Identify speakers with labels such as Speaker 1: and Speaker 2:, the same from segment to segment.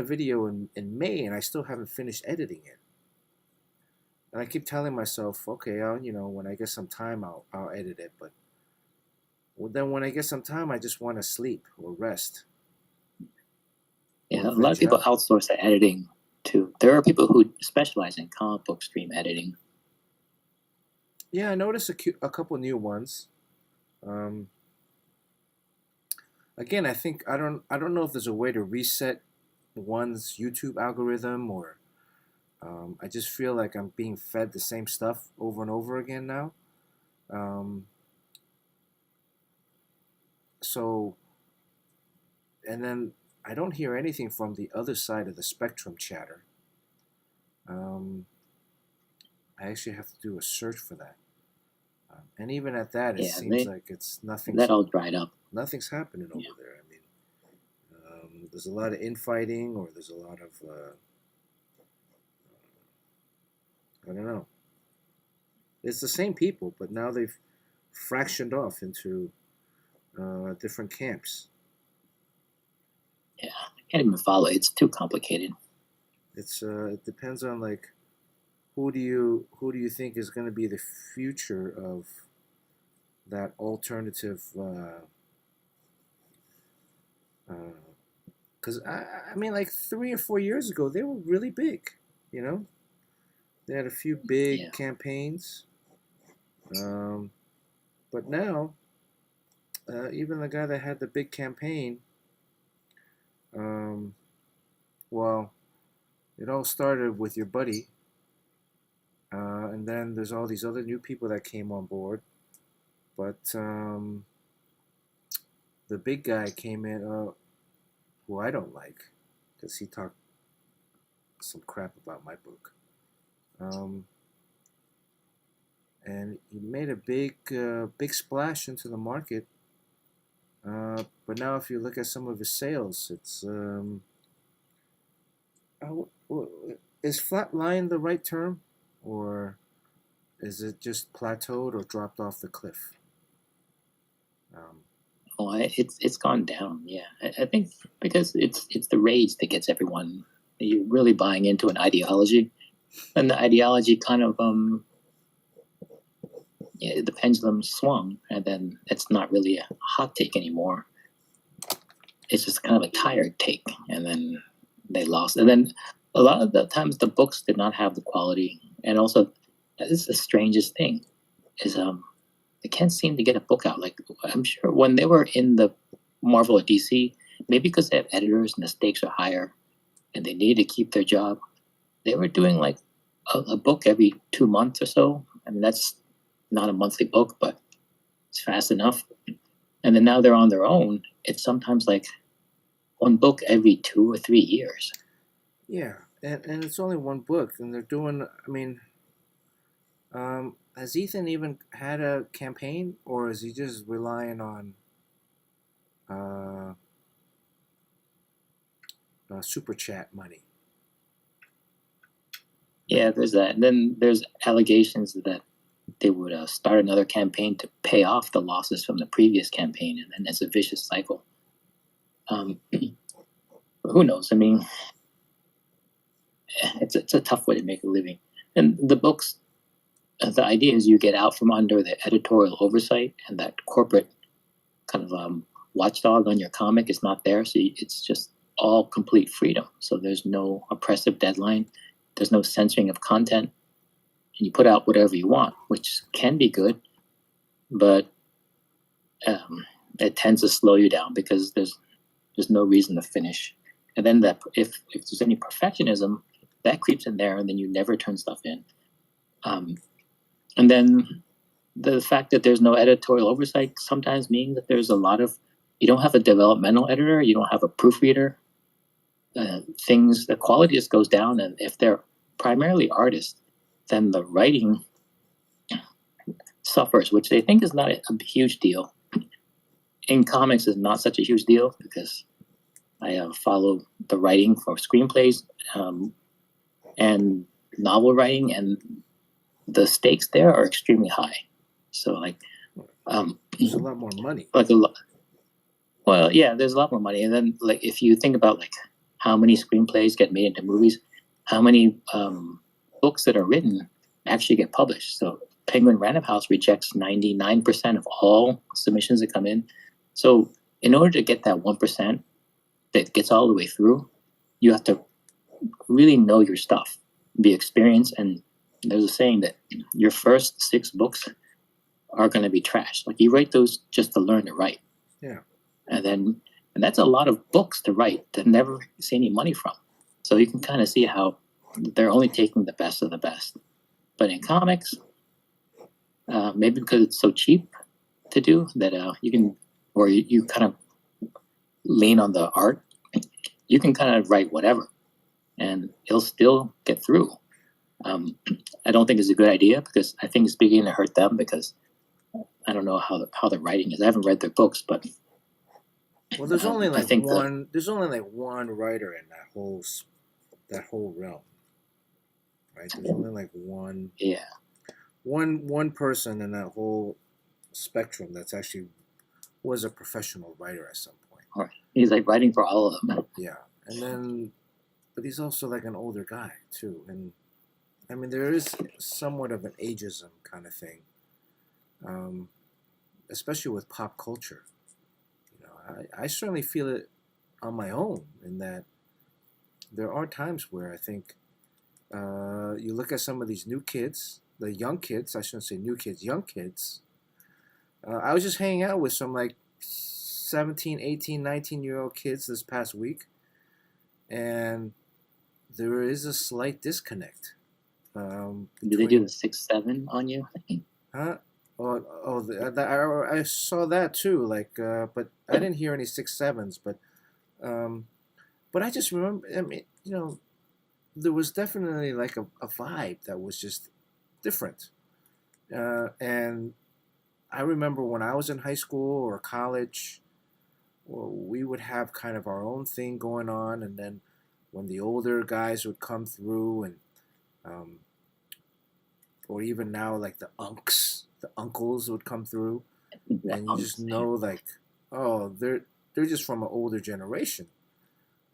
Speaker 1: a video in May and I still haven't finished editing it. And I keep telling myself, okay, when I get some time, I'll edit it. But well, then when I get some time, I just want to sleep or rest
Speaker 2: Yeah,
Speaker 1: or
Speaker 2: a lot of
Speaker 1: veg
Speaker 2: people
Speaker 1: out.
Speaker 2: outsource the editing too. There are people who specialize in comic book stream editing.
Speaker 1: Yeah, I noticed a couple new ones. Um, Again, I don't know if there's a way to reset one's YouTube algorithm, or I just feel like I'm being fed the same stuff over and over again now. Um, so, and then I don't hear anything from the other side of the spectrum chatter. Um, I actually have to do a search for that. And even at that, it
Speaker 2: Yeah,
Speaker 1: seems like it's nothing's
Speaker 2: that all dried up.
Speaker 1: nothing's happening over
Speaker 2: Yeah,
Speaker 1: there. I mean, there's a lot of infighting, or there's a lot of I don't know. It's the same people, but now they've fractioned off into different camps.
Speaker 2: yeah. I can't even follow. It's too complicated.
Speaker 1: It depends on like who do you think is going to be the future of that alternative? Because I mean, like 3 or 4 years ago, they were really big. You know, they had a few big
Speaker 2: Yeah,
Speaker 1: campaigns, um, but now even the guy that had the big campaign, um, well, it all started with your buddy, and then there's all these other new people that came on board. But the big guy came in, who I don't like, because he talked some crap about my book. Um, and he made a big splash into the market. But now, if you look at some of his sales, it's is flatline the right term, or is it just plateaued or dropped off the cliff? Um,
Speaker 2: it's gone down. Yeah, I think because it's the rage that gets everyone. You're really buying into an ideology, and the ideology kind of yeah, the pendulum swung, and then it's not really a hot take anymore. It's just kind of a tired take, and then they lost. And then a lot of the times the books did not have the quality, and also this is the strangest thing is they can't seem to get a book out. Like I'm sure when they were in the Marvel or DC, maybe because they have editors and the stakes are higher, and they need to keep their job, they were doing like a book every 2 months or so. I mean that's not a monthly book, but it's fast enough. And then now they're on their own. It's sometimes like one book every 2 or 3 years.
Speaker 1: yeah, and it's only one book, and they're doing. I mean, has Ethan even had a campaign, or is he just relying on uh, super chat money? I
Speaker 2: Yeah,
Speaker 1: mean,
Speaker 2: there's that. And then there's allegations that they would start another campaign to pay off the losses from the previous campaign, and then it's a vicious cycle. Who knows? I mean, it's a tough way to make a living. And the books, the idea is you get out from under the editorial oversight, and that corporate kind of watchdog on your comic is not there. So it's just all complete freedom. So there's no oppressive deadline. There's no censoring of content, and you put out whatever you want, which can be good, but it tends to slow you down because there's no reason to finish. And then that if there's any perfectionism, that creeps in there, and then you never turn stuff in. Um, and then the fact that there's no editorial oversight sometimes means that there's a lot of you don't have a developmental editor, you don't have a proofreader. Things the quality just goes down, and if they're primarily artists, then the writing suffers, which they think is not a huge deal. In comics, is not such a huge deal because I follow the writing for screenplays and novel writing, and the stakes there are extremely high. So, like,
Speaker 1: there's a lot more money.
Speaker 2: like a lot. Well, yeah, there's a lot more money, and then like if you think about like how many screenplays get made into movies, how many books that are written actually get published. So Penguin Random House rejects 99% of all submissions that come in. So in order to get that 1% that gets all the way through, you have to really know your stuff, be experienced. And there's a saying that your first 6 books are going to be trash. Like you write those just to learn to write.
Speaker 1: Yeah.
Speaker 2: And that's a lot of books to write to never see any money from. So you can kind of see how they're only taking the best of the best. But in comics, maybe because it's so cheap to do that you can, or you kind of lean on the art, you can kind of write whatever and it'll still get through. I don't think it's a good idea because I think it's beginning to hurt them because I don't know how the writing is. I haven't read their books, but
Speaker 1: well, there's only
Speaker 2: I
Speaker 1: like
Speaker 2: think
Speaker 1: one. There's only like one writer in that whole realm, right? There's only like one.
Speaker 2: Yeah.
Speaker 1: One person in that whole spectrum that's actually was a professional writer at some point.
Speaker 2: Right. He's like writing for all of them.
Speaker 1: Yeah, and then, but he's also like an older guy too, and I mean there is somewhat of an ageism kind of thing, especially with pop culture. You know, I certainly feel it on my own in that there are times where I think you look at some of these new kids, the young kids. I shouldn't say new kids, young kids. I was just hanging out with some like 17, 18, 19-year-old kids this past week, and there is a slight disconnect.
Speaker 2: Did they do the 6-7 on you?
Speaker 1: Huh? I saw that too. Like, but I didn't hear any 6-7s. But I just remember. I mean, you know, there was definitely like a vibe that was just different. And I remember when I was in high school or college, well, we would have kind of our own thing going on, and then when the older guys would come through, and um, or even now like the uncles would come through, and you just know like, oh, they're just from an older generation,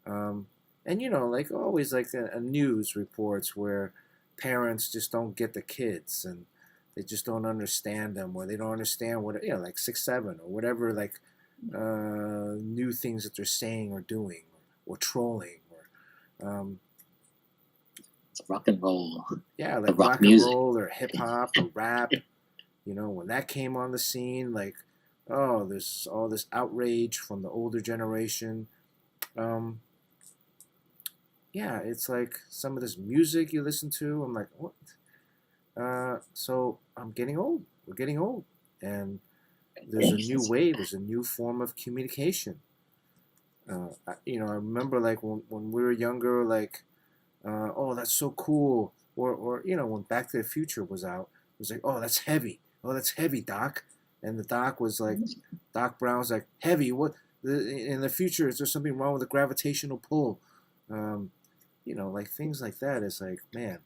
Speaker 1: and you know like always like a news reports where parents just don't get the kids and they just don't understand them or they don't understand what like 6-7 or whatever like new things that they're saying or doing or trolling or
Speaker 2: it's rock and roll.
Speaker 1: Yeah, like
Speaker 2: rock
Speaker 1: and
Speaker 2: music.
Speaker 1: roll or hip hop or rap. You know, when that came on the scene, like, oh, there's all this outrage from the older generation. Um, yeah, it's like some of this music you listen to. I'm like, what? So I'm getting old. We're getting old, and there's a new way. There's a new form of communication. You know, I remember like when we were younger, like, oh, that's so cool. Or you know, when Back to the Future was out, it was like, oh, that's heavy. Oh, that's heavy, Doc. And the Doc was like, Doc Brown's like, heavy. What? In the future, is there something wrong with the gravitational pull? You know, like things like that is like, man.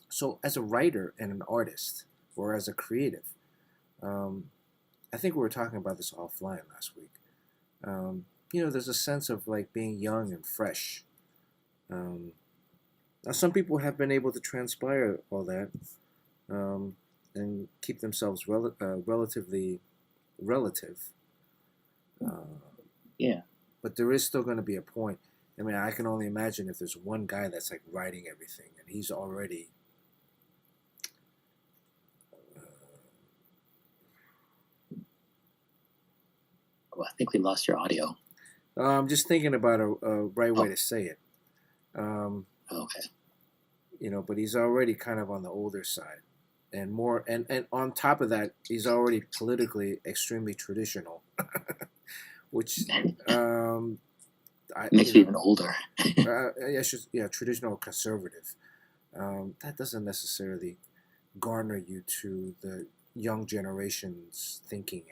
Speaker 1: So as a writer and an artist, or as a creative, I think we were talking about this offline last week. You know, there's a sense of like being young and fresh. Now, some people have been able to transpire all that and keep themselves relatively relative.
Speaker 2: Yeah.
Speaker 1: But there is still going to be a point. I mean, I can only imagine if there's one guy that's like writing everything and he's already.
Speaker 2: Well, I think we lost your audio.
Speaker 1: I'm just thinking about a right way to say it.
Speaker 2: Okay.
Speaker 1: You know, but he's already kind of on the older side, and more, and on top of that, he's already politically extremely traditional, which
Speaker 2: makes you even older.
Speaker 1: Yeah, traditional conservative. That doesn't necessarily garner you to the young generation's thinking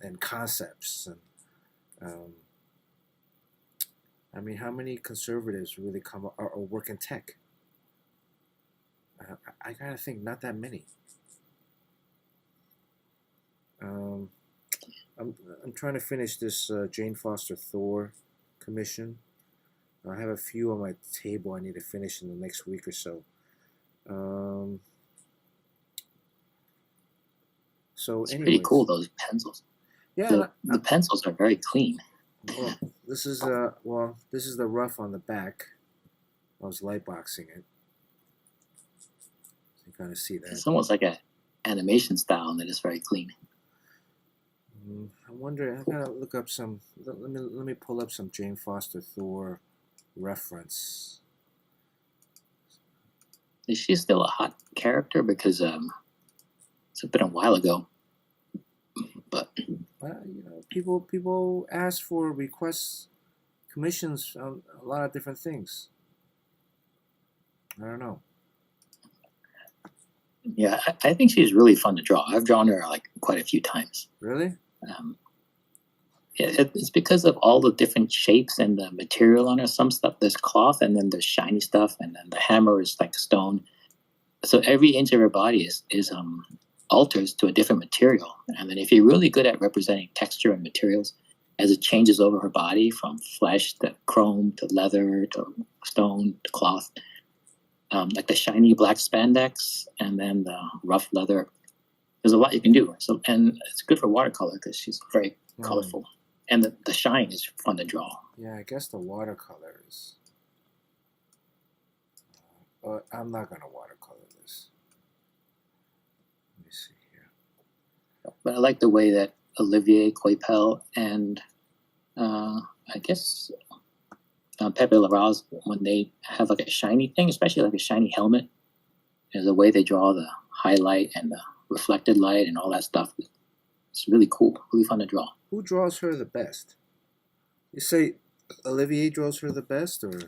Speaker 1: and concepts and. I mean, how many conservatives really come or work in tech? I gotta think, not that many. I'm trying to finish this Jane Foster Thor commission. I have a few on my table I need to finish in the next week or so. Um, so,
Speaker 2: It's pretty cool,
Speaker 1: anyways,
Speaker 2: those pencils.
Speaker 1: yeah.
Speaker 2: The pencils are very clean.
Speaker 1: Well, this is the rough on the back. I was light boxing it. So you kind of see that.
Speaker 2: It's almost like a animation style, and it is very clean.
Speaker 1: I wonder. I gotta look up some. Let me pull up some Jane Foster Thor reference.
Speaker 2: Is she still a hot character? Because it's been a while ago. But
Speaker 1: Well, people ask for requests, commissions on a lot of different things. I don't know.
Speaker 2: yeah, I think she's really fun to draw. I've drawn her like quite a few times.
Speaker 1: Really?
Speaker 2: It's because of all the different shapes and the material on her. Some stuff there's cloth, and then there's shiny stuff, and then the hammer is like stone. So every inch of her body is alters to a different material. And then if you're really good at representing texture and materials, as it changes over her body from flesh to chrome to leather to stone to cloth, like the shiny black spandex and then the rough leather, there's a lot you can do. So and it's good for watercolor because she's very colorful, and the shine is fun to draw.
Speaker 1: Yeah, I guess the watercolor is. But I'm not gonna watercolor this. Let me see here.
Speaker 2: But I like the way that Olivier Coipel and I guess Pepe Larraz, when they have like a shiny thing, especially like a shiny helmet, is the way they draw the highlight and the reflected light and all that stuff. It's really cool, really fun to draw.
Speaker 1: Who draws her the best? You say Olivier draws her the best, or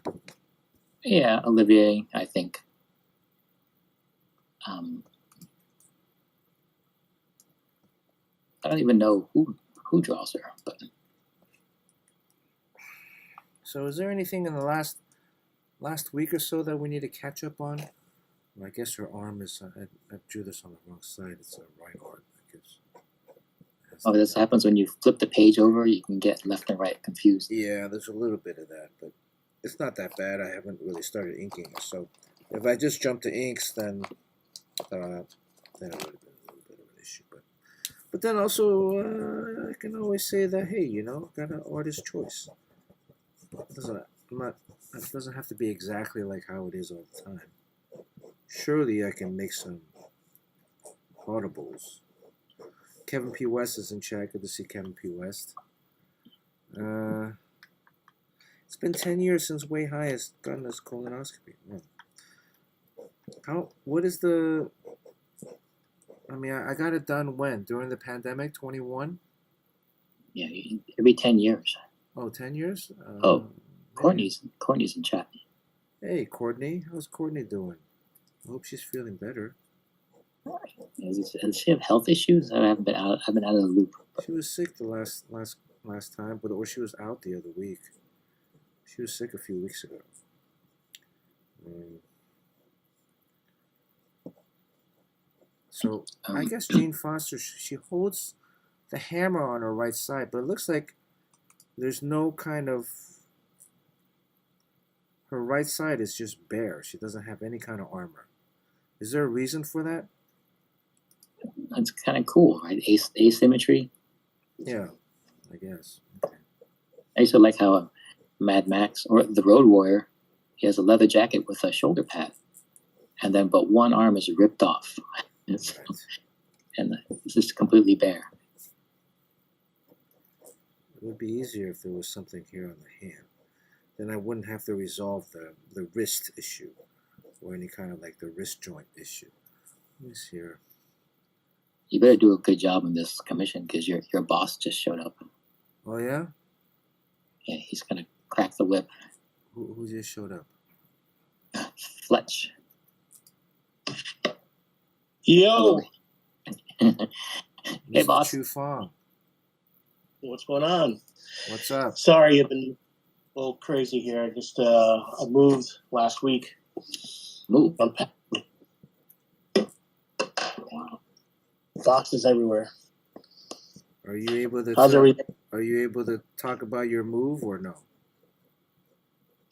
Speaker 2: Yeah, Olivier, I think. I don't even know who draws her, but
Speaker 1: so? Is there anything in the last week or so that we need to catch up on? Well, I guess her arm is. I drew this on the wrong side. It's a right arm. I guess.
Speaker 2: this happens when you flip the page over. You can get left and right confused.
Speaker 1: Yeah, there's a little bit of that, but it's not that bad. I haven't really started inking, so if I just jump to inks, then it would have been a little bit of an issue. But then also, I can always say that, hey, got an artist choice. It doesn't have to be exactly like how it is all the time. Surely I can make some audibles. Kevin P. West is in chat. Good to see Kevin P. West. It's been 10 years since Way High has gotten his colonoscopy. What is the... I mean, I got it done when? During the pandemic, 21?
Speaker 2: Yeah, every 10 years.
Speaker 1: Oh, 10 years?
Speaker 2: Courtney's in chat.
Speaker 1: Hey, Courtney. How's Courtney doing? I hope she's feeling better.
Speaker 2: Does she have health issues? I've been out of the loop.
Speaker 1: She was sick the last time, or she was out the other week. She was sick a few weeks ago. So I guess Jane Foster, she holds the hammer on her right side, but it looks like there's no kind of... Her right side is just bare. She doesn't have any kind of armor. Is there a reason for that?
Speaker 2: It's kind of cool, right? Asymmetry.
Speaker 1: Yeah, I guess. Okay.
Speaker 2: I used to like how Mad Max or the Road Warrior, he has a leather jacket with a shoulder pad, and then but one arm is ripped off, and it's just completely bare.
Speaker 1: It would be easier if there was something here on the hand. Then I wouldn't have to resolve the wrist issue or any kind of like the wrist joint issue. Let me see here.
Speaker 2: You better do a good job on this commission because your boss just showed up.
Speaker 1: Oh yeah?
Speaker 2: Yeah, he's gonna crack the whip.
Speaker 1: Who just showed up?
Speaker 2: Fletch.
Speaker 3: Yo.
Speaker 2: Hey, boss.
Speaker 1: Chu Fong.
Speaker 3: What's going on?
Speaker 1: What's up?
Speaker 3: Sorry, I've been a little crazy here. I just I moved last week.
Speaker 2: Move.
Speaker 3: Wow. Boxes everywhere.
Speaker 1: Are you able to?
Speaker 3: How's everything?
Speaker 1: Are you able to talk about your move or no?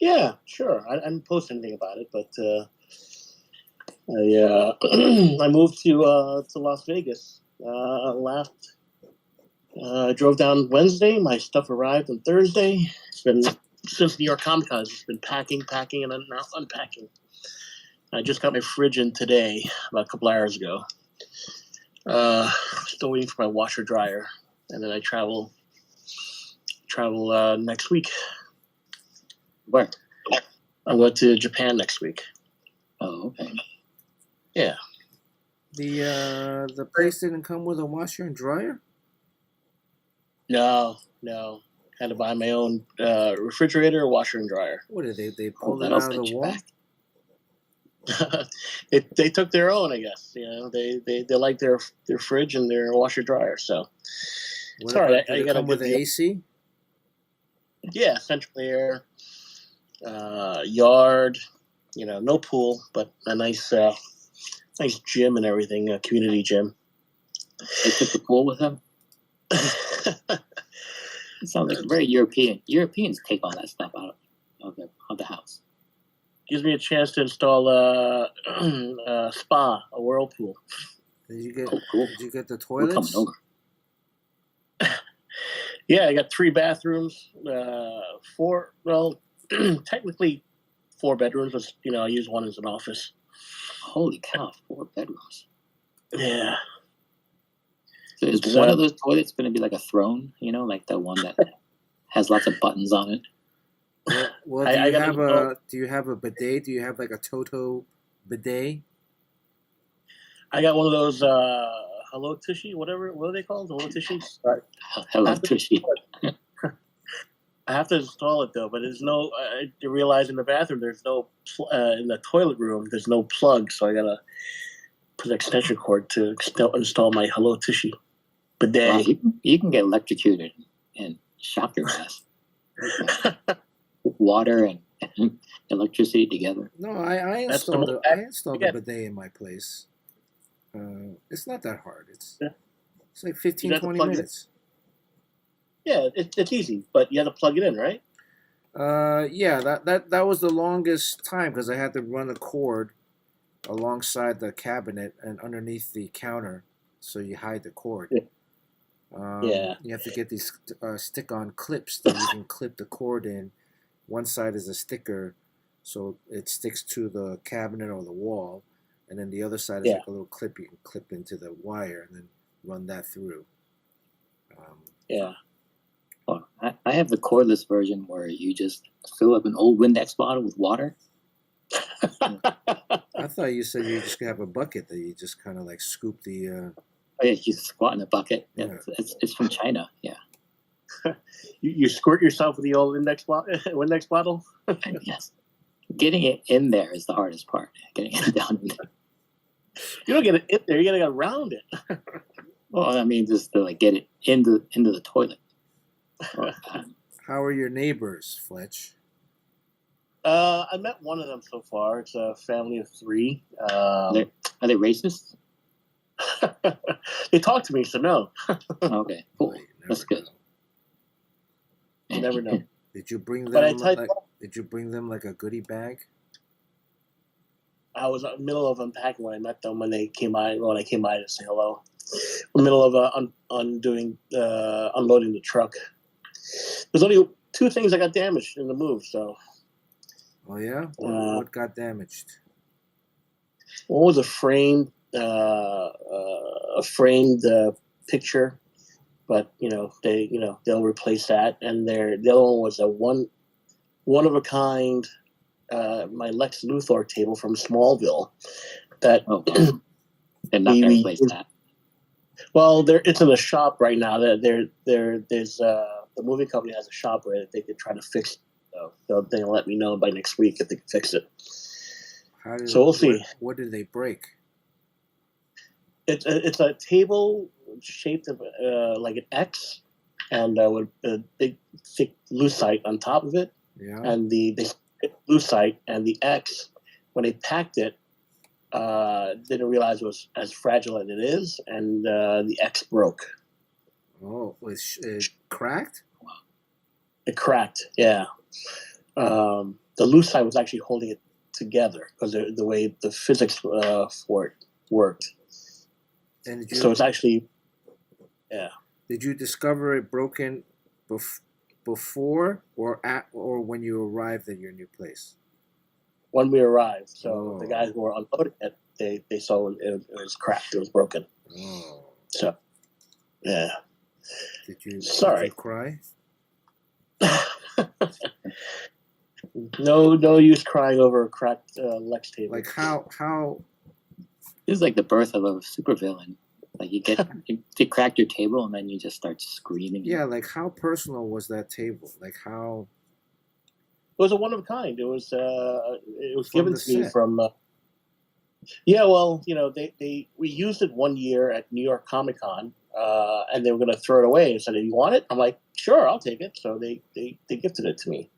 Speaker 3: Yeah, sure. I didn't post anything about it, but I moved to Las Vegas last. I drove down Wednesday. My stuff arrived on Thursday. It's been since New York Comic Con. It's just been packing, packing, and then now unpacking. I just got my fridge in today, about a couple hours ago. Still waiting for my washer dryer, and then I travel next week.
Speaker 2: Where?
Speaker 3: I go to Japan next week.
Speaker 2: Oh, okay.
Speaker 3: Yeah.
Speaker 1: The place didn't come with a washer and dryer?
Speaker 3: No. Had to buy my own refrigerator, washer, and dryer.
Speaker 1: What did they
Speaker 2: Oh,
Speaker 1: pulled it
Speaker 2: that'll
Speaker 1: out of the
Speaker 2: set you
Speaker 1: wall?
Speaker 2: back.
Speaker 3: They took their own, I guess. You know, they like their fridge and their washer dryer. So
Speaker 1: What
Speaker 3: sorry,
Speaker 1: about, did it come with the AC?
Speaker 3: Yeah, central air, yard. You know, no pool, but a nice gym and everything. A community gym.
Speaker 2: They took the pool with them. It sounds like very European. Europeans take all that stuff out of the house.
Speaker 3: Gives me a chance to install a spa, a whirlpool.
Speaker 1: Did you get?
Speaker 2: Oh, cool.
Speaker 1: Did you get the
Speaker 2: We're coming
Speaker 1: toilets?
Speaker 2: over.
Speaker 3: Yeah, I got 3 bathrooms, 4. Well, technically 4 bedrooms, but you know, I use one as an office.
Speaker 2: Holy cow! 4 bedrooms.
Speaker 3: Yeah.
Speaker 2: So is one of those toilets going to be like a throne? You know, like the one that has lots of buttons on it.
Speaker 1: Well, do you have a bidet? Do you have like a Toto bidet?
Speaker 3: I got one of those Hello Tushy, whatever. What are they called? Hello Tushies.
Speaker 2: Hello, Tushy.
Speaker 3: I have to install it though, but there's no. I realize in the bathroom there's no in the toilet room there's no plug, so I gotta put an extension cord to install my Hello Tushy bidet.
Speaker 2: Wow, you can get electrocuted and shock your ass. Water and electricity together.
Speaker 1: No, I installed a bidet in my place. It's not that hard. It's like 15, 20 minutes.
Speaker 3: Yeah, it's easy, but you have to plug it in, right?
Speaker 1: Yeah, that was the longest time because I had to run a cord alongside the cabinet and underneath the counter, so you hide the cord.
Speaker 3: Yeah.
Speaker 1: You have to get these stick-on clips that you can clip the cord in. One side is a sticker, so it sticks to the cabinet or the wall, and then the other side is like a little clip you can clip into the wire and then run that through.
Speaker 3: Yeah.
Speaker 2: Well, I have the cordless version where you just fill up an old Windex bottle with water.
Speaker 1: I thought you said you just have a bucket that you just kind of like scoop the.
Speaker 2: Oh yeah, you squat in a bucket.
Speaker 1: Yeah.
Speaker 2: It's from China. Yeah.
Speaker 3: You squirt yourself with the old Windex bottle.
Speaker 2: Yes. Getting it in there is the hardest part. Getting it down in there.
Speaker 3: You don't get it in there. You gotta get around it.
Speaker 2: Well, I mean, just to like get it into the toilet.
Speaker 1: How are your neighbors, Fletch?
Speaker 3: I met one of them so far. It's a family of 3.
Speaker 2: Are they racist?
Speaker 3: They talk to me, so no.
Speaker 2: Okay, cool. That's good.
Speaker 3: You never know.
Speaker 1: Did you bring them? Did you bring them like a goodie bag?
Speaker 3: I was in the middle of unpacking when I met them when I came by to say hello. In the middle of unloading the truck. There's only 2 things that got damaged in the move. So.
Speaker 1: Oh yeah, what got damaged?
Speaker 3: One was a framed picture, but they'll replace that. And the other one was a one of a kind my Lex Luthor table from Smallville. That
Speaker 2: they're not going to replace that.
Speaker 3: Well, it's in the shop right now. There's the movie company has a shop where they could try to fix it. So they'll let me know by next week if they can fix it. So we'll see.
Speaker 1: What did they break?
Speaker 3: It's a table shaped like an X, and with a big thick lucite on top of it.
Speaker 1: Yeah.
Speaker 3: And the lucite and the X, when they packed it, didn't realize it was as fragile as it is, and the X broke.
Speaker 1: Oh, it cracked?
Speaker 3: It cracked. Yeah. the loose side was actually holding it together because the way the physics for it worked.
Speaker 1: And
Speaker 3: So it's actually, yeah.
Speaker 1: did you discover it broken before or when you arrived at your new place?
Speaker 3: When we arrived, so the guys who were unloading it, they saw it was cracked, it was broken.
Speaker 1: Oh.
Speaker 3: So, yeah.
Speaker 1: Did you cry?
Speaker 3: No use crying over a cracked Lex table.
Speaker 1: Like how
Speaker 2: This is like the birth of a supervillain. Like you crack your table and then you just start screaming.
Speaker 1: Yeah, like how personal was that table? Like how
Speaker 3: it was a one of a kind. It was given to me
Speaker 1: set.
Speaker 3: from. Yeah, well, we used it one year at New York Comic Con, and they were going to throw it away and said, "Do you want it?" I'm like, "Sure, I'll take it." So they gifted it to me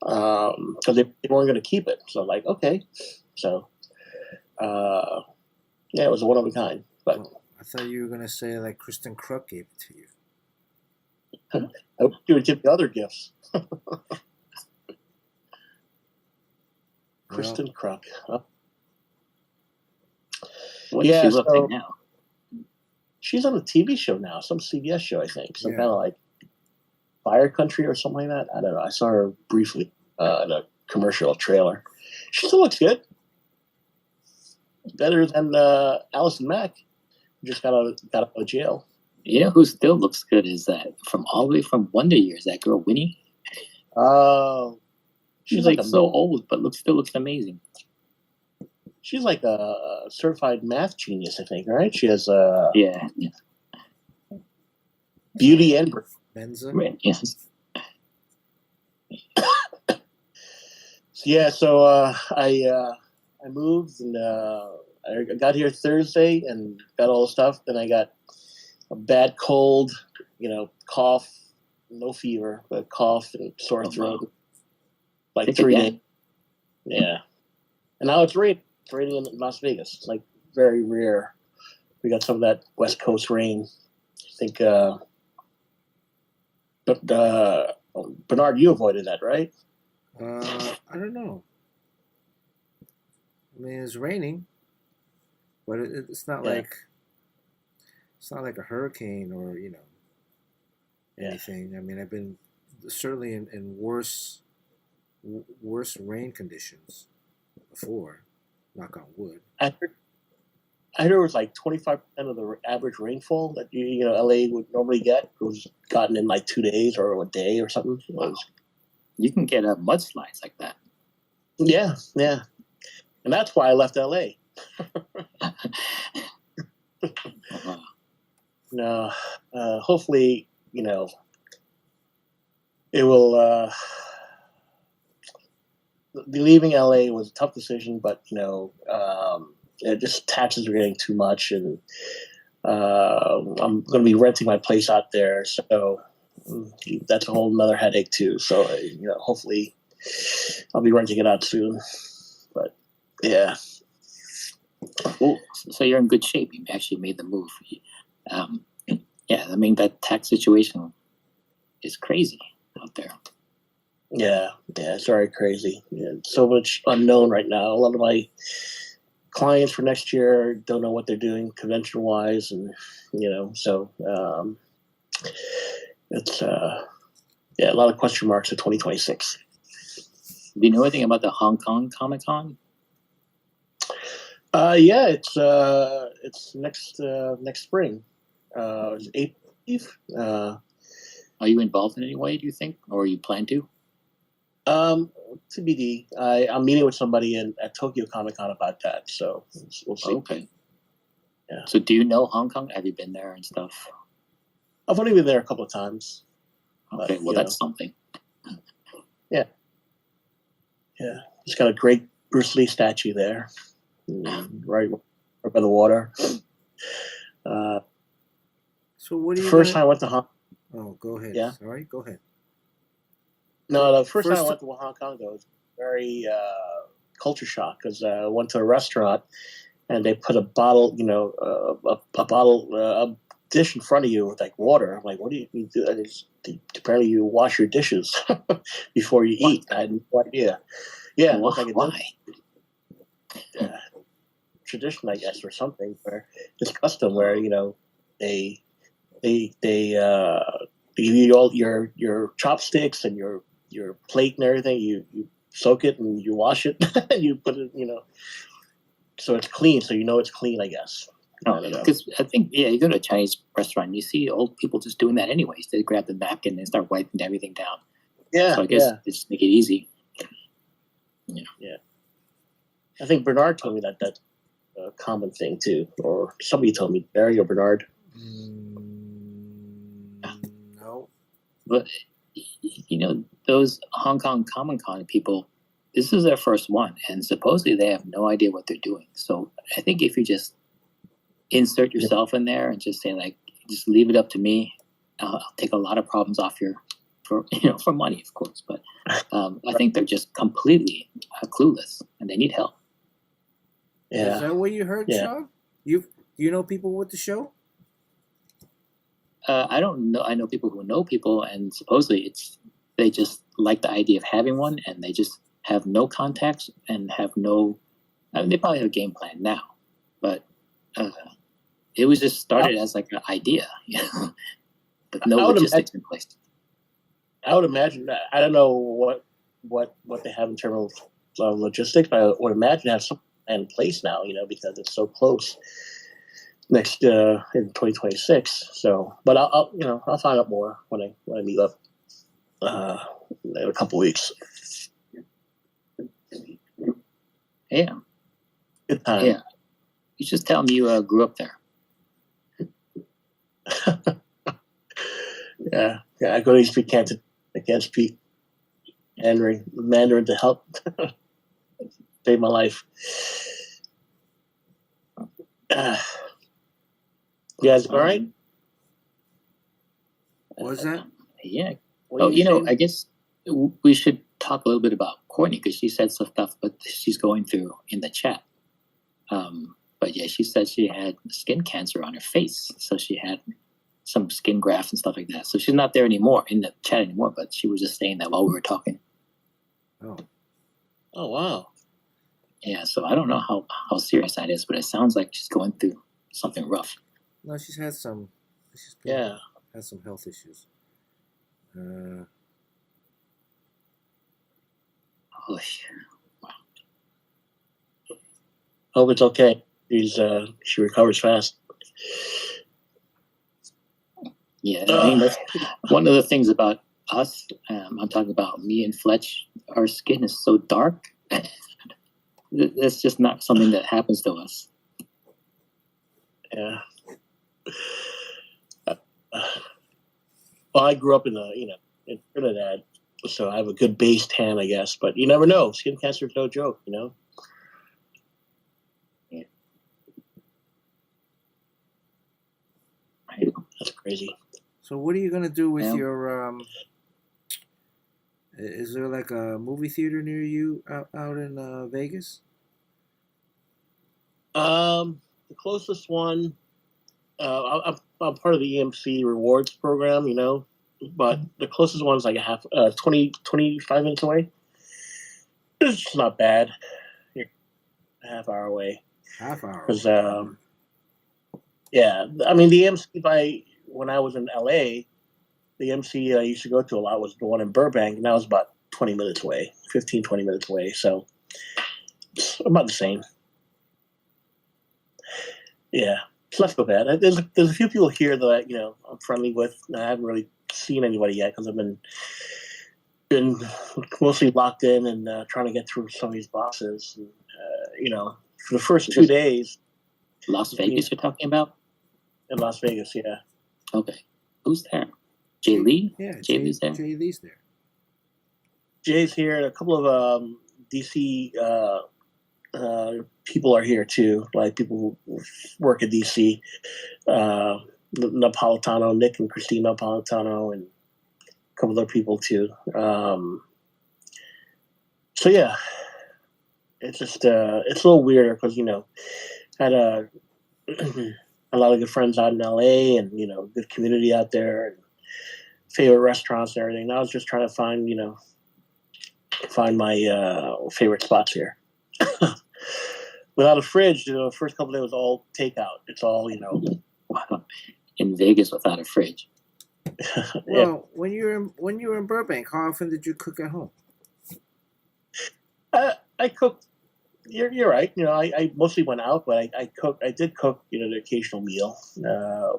Speaker 3: because they weren't going to keep it. So I'm like, okay. So yeah, it was a one of a kind. But
Speaker 1: I thought you were going to say like Kristen Kruk gave it to you.
Speaker 3: I hope you would give me other gifts. Kristen Kruk.
Speaker 2: What does she look like now?
Speaker 3: She's on a TV show now, some CBS show, I think. Some kind of like Fire Country or something like that. I don't know. I saw her briefly in a commercial trailer. She still looks good. Better than Allison Mack, who just got out of jail.
Speaker 2: You know who still looks good is that all the way from Wonder Years, that girl Winnie.
Speaker 3: Oh,
Speaker 2: she's like so old, but still looks amazing.
Speaker 3: She's like a certified math genius, I think, right? She has
Speaker 2: yeah.
Speaker 3: Beauty and
Speaker 1: Benza.
Speaker 2: Right, yes.
Speaker 3: Yeah, so I moved and I got here Thursday and got all the stuff. Then I got a bad cold, cough, no fever, but cough and sore throat. Wow. Like 3 days. Yeah, and now it's raining. It's raining in Las Vegas. It's like very rare. We got some of that West Coast rain. I think, but Bernard, you avoided that, right?
Speaker 1: I don't know. I mean, it's raining, but it's not like a hurricane or anything. I mean, I've been certainly in worse rain conditions before. Knock on wood.
Speaker 3: I heard it was like 25% of the average rainfall that LA would normally get was gotten in like 2 days or a day or something.
Speaker 2: Wow. You can get mudslides like that.
Speaker 3: Yeah, and that's why I left LA. No, hopefully it will. Leaving LA was a tough decision, but just taxes are getting too much, and I'm going to be renting my place out there, so that's a whole nother headache too. So hopefully I'll be renting it out soon. But yeah.
Speaker 2: Cool. So you're in good shape. You actually made the move. Yeah, I mean that tax situation is crazy out there.
Speaker 3: Yeah, it's very crazy. Yeah, so much unknown right now. A lot of my clients for next year don't know what they're doing convention-wise, and so it's a lot of question marks for 2026.
Speaker 2: Do you know anything about the Hong Kong Comic Con?
Speaker 3: Yeah, it's next spring. April.
Speaker 2: Are you involved in any way? Do you think, or you plan to?
Speaker 3: TBD. I'm meeting with somebody at Tokyo Comic Con about that, so we'll see.
Speaker 2: Okay.
Speaker 3: Yeah.
Speaker 2: So, do you know Hong Kong? Have you been there and stuff?
Speaker 3: I've only been there a couple of times.
Speaker 2: Okay, well, that's something.
Speaker 3: Yeah. It's got a great Bruce Lee statue there, right by the water.
Speaker 1: So, what do you?
Speaker 3: First time I went to Hong.
Speaker 1: Oh, go ahead.
Speaker 3: Yeah.
Speaker 1: All right, go ahead.
Speaker 3: No, the first time I went to Hong Kong, though, was very culture shock because I went to a restaurant and they put a bottle, dish in front of you with like water. I'm like, what do you do? Apparently, you wash your dishes before you eat. I had no idea. Yeah, it was like a
Speaker 2: Why?
Speaker 3: tradition, I guess, or something, where it's custom where they give you all your chopsticks and your plate and everything. You soak it and you wash it and you put it, so it's clean. So it's clean, I guess.
Speaker 2: No, because I think you go to a Chinese restaurant, you see old people just doing that anyways. They grab the napkin and start wiping everything down.
Speaker 3: Yeah,
Speaker 2: so I guess just make it easy.
Speaker 3: Yeah. I think Bernard told me that's a common thing too, or somebody told me, Barry or Bernard.
Speaker 1: No.
Speaker 2: But those Hong Kong Comic Con people, this is their first one, and supposedly they have no idea what they're doing. So I think if you just insert yourself in there and just say like, just leave it up to me, I'll take a lot of problems off for money, of course. But I think they're just completely clueless and they need help.
Speaker 1: Yeah. Is that what you heard, Sean? Do you know people with the show?
Speaker 2: I don't know. I know people who know people, and supposedly they just like the idea of having one, and they just have no contacts and have no. They probably have a game plan now, but it was just started as like an idea, with no logistics in place.
Speaker 3: I would imagine. I don't know what they have in terms of logistics, but I would imagine they have something in place now. Because it's so close. Next in 2026. So, but I'll find out more when I meet up in a couple weeks.
Speaker 2: Yeah.
Speaker 3: Good time.
Speaker 2: Yeah. You just tell me you grew up there.
Speaker 3: Yeah. I go to speak Canton. I can't speak Mandarin to help save my life. You guys all right?
Speaker 1: What was that?
Speaker 2: Yeah. I guess we should talk a little bit about Courtney, because she said some stuff that she's going through in the chat. But yeah, she said she had skin cancer on her face, so she had some skin grafts and stuff like that. So she's not there anymore in the chat anymore, but she was just saying that while we were talking.
Speaker 3: Oh wow.
Speaker 2: Yeah, so I don't know how serious that is, but it sounds like she's going through something rough.
Speaker 1: No, she's had some. Had some health issues.
Speaker 2: Wow.
Speaker 3: Hope it's okay. She recovers fast.
Speaker 2: Yeah, I mean that's one of the things about us. I'm talking about me and Fletch. Our skin is so dark. That's just not something that happens to us.
Speaker 3: Yeah. Well, I grew up in in Trinidad, so I have a good base tan, I guess. But you never know. Skin cancer is no joke,
Speaker 2: Yeah.
Speaker 3: That's crazy.
Speaker 1: So what are you gonna do with your? Is there like a movie theater near you out in Vegas?
Speaker 3: The closest one. I'm part of the EMC rewards program, but the closest one is like 25 minutes away. It's not bad. You're a half hour away.
Speaker 1: Half hour.
Speaker 3: Because yeah, I mean the EMC when I was in LA, the EMC I used to go to a lot was the one in Burbank, and that was about 20 minutes away, 15, 20 minutes away. So it's about the same. Yeah. It's not so bad. There's a few people here that I'm friendly with. I haven't really seen anybody yet because I've been mostly locked in and trying to get through some of these bosses. And, for the first 2 days.
Speaker 2: Las Vegas, you're talking about?
Speaker 3: In Las Vegas, yeah.
Speaker 2: Okay, who's there? Jay Lee?
Speaker 1: Yeah,
Speaker 2: Jay Lee's there.
Speaker 1: Jay Lee's there.
Speaker 3: Jay's here, and a couple of DC. People are here too, like people who work at DC. Napolitano, Nick and Christine Napolitano, and a couple other people too. So yeah, it's just it's a little weirder because had a a lot of good friends out in LA, and good community out there, and favorite restaurants and everything. Now I was just trying to find my favorite spots here. Without a fridge, the first couple of days was all takeout. It's all
Speaker 2: Wow. In Vegas without a fridge.
Speaker 3: Yeah.
Speaker 1: Well, when you were in Burbank, how often did you cook at home?
Speaker 3: I cooked. You're right. I mostly went out, but I cooked. I did cook, the occasional meal.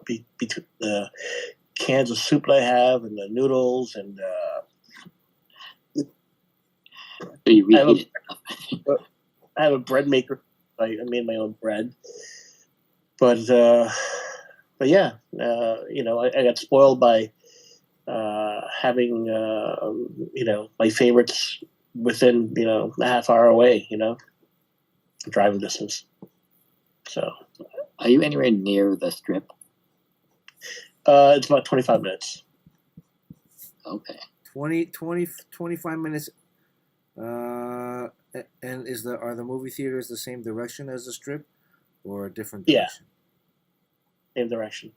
Speaker 3: Between the cans of soup that I have and the noodles, and
Speaker 2: So you
Speaker 3: I have
Speaker 2: reheat it.
Speaker 3: I have a bread maker. I made my own bread, but yeah, I got spoiled by having my favorites within a half hour away. Driving distance. So
Speaker 2: Are you anywhere near the strip?
Speaker 3: it's about 25 minutes.
Speaker 2: Okay.
Speaker 1: 25 minutes. And are the movie theaters the same direction as the strip, or a different
Speaker 3: Yeah.
Speaker 1: direction?
Speaker 3: Same direction.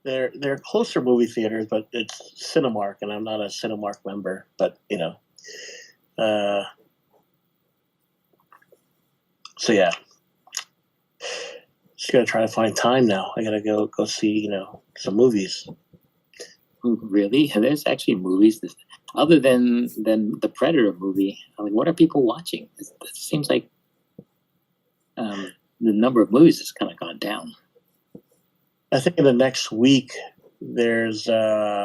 Speaker 3: They're closer movie theaters, but it's Cinemark, and I'm not a Cinemark member. But so yeah, just gotta try to find time now. I gotta go see some movies.
Speaker 2: Really? There's actually movies other than the Predator movie. I mean, what are people watching? It seems like the number of movies has kind of gone down.
Speaker 3: I think in the next week there's there's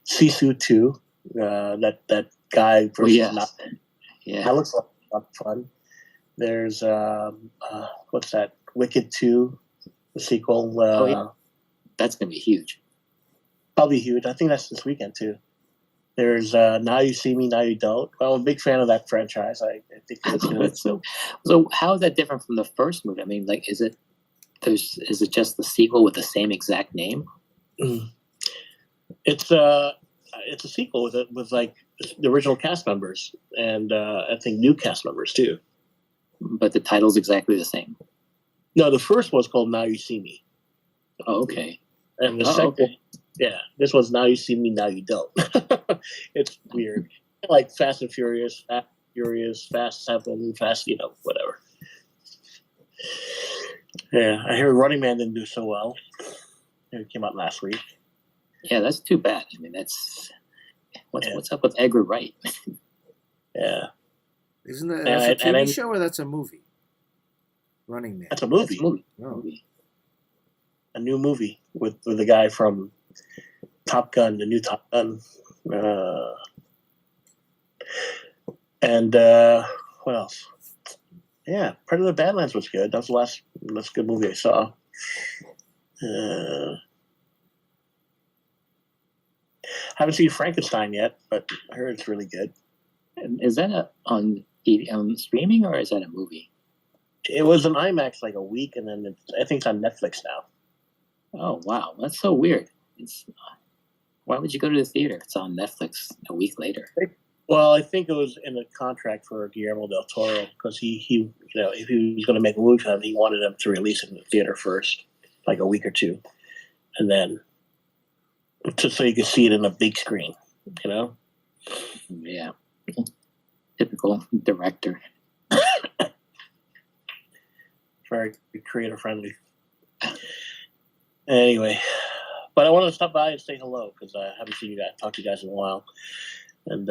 Speaker 3: Sisu 2. That guy versus
Speaker 2: Yeah.
Speaker 3: That looks like a lot of fun. There's what's that? Wicked 2, the sequel.
Speaker 2: That's gonna be huge.
Speaker 3: Probably huge. I think that's this weekend too. There's Now You See Me, Now You Don't. Well, I'm a big fan of that franchise. I think it's
Speaker 2: So how is that different from the first movie? I mean, like, is it just the sequel with the same exact name?
Speaker 3: it's a sequel with like the original cast members, and I think new cast members too.
Speaker 2: But the title's exactly the same.
Speaker 3: No, the first was called Now You See Me.
Speaker 2: Oh, okay.
Speaker 3: And the second, yeah, this one's Now You See Me, Now You Don't. It's weird. Like Fast and Furious, Fast 7, Fast, whatever. Yeah, I hear Running Man didn't do so well. It came out last week.
Speaker 2: Yeah, that's too bad. I mean, that's what's up with Edgar Wright?
Speaker 3: Yeah.
Speaker 1: Isn't that a TV show, or that's a movie? Running Man.
Speaker 3: That's a movie.
Speaker 2: That's a movie.
Speaker 1: Oh.
Speaker 3: A new movie with the guy from Top Gun, the new Top Gun. And what else? Yeah, Predator Badlands was good. That was the last good movie I saw. Haven't seen Frankenstein yet, but I heard it's really good.
Speaker 2: Is that on streaming, or is that a movie?
Speaker 3: It was an IMAX like a week, and then I think it's on Netflix now.
Speaker 2: Oh wow, that's so weird. Why would you go to the theater? It's on Netflix a week later.
Speaker 3: Well, I think it was in the contract for Guillermo del Toro, because he if he was going to make a movie, he wanted them to release it in the theater first, like a week or two, and then just so you could see it in a big screen.
Speaker 2: Yeah, typical director.
Speaker 3: Very creator friendly. Anyway, but I wanted to stop by and say hello, because I haven't seen you guys, talked to you guys in a while, and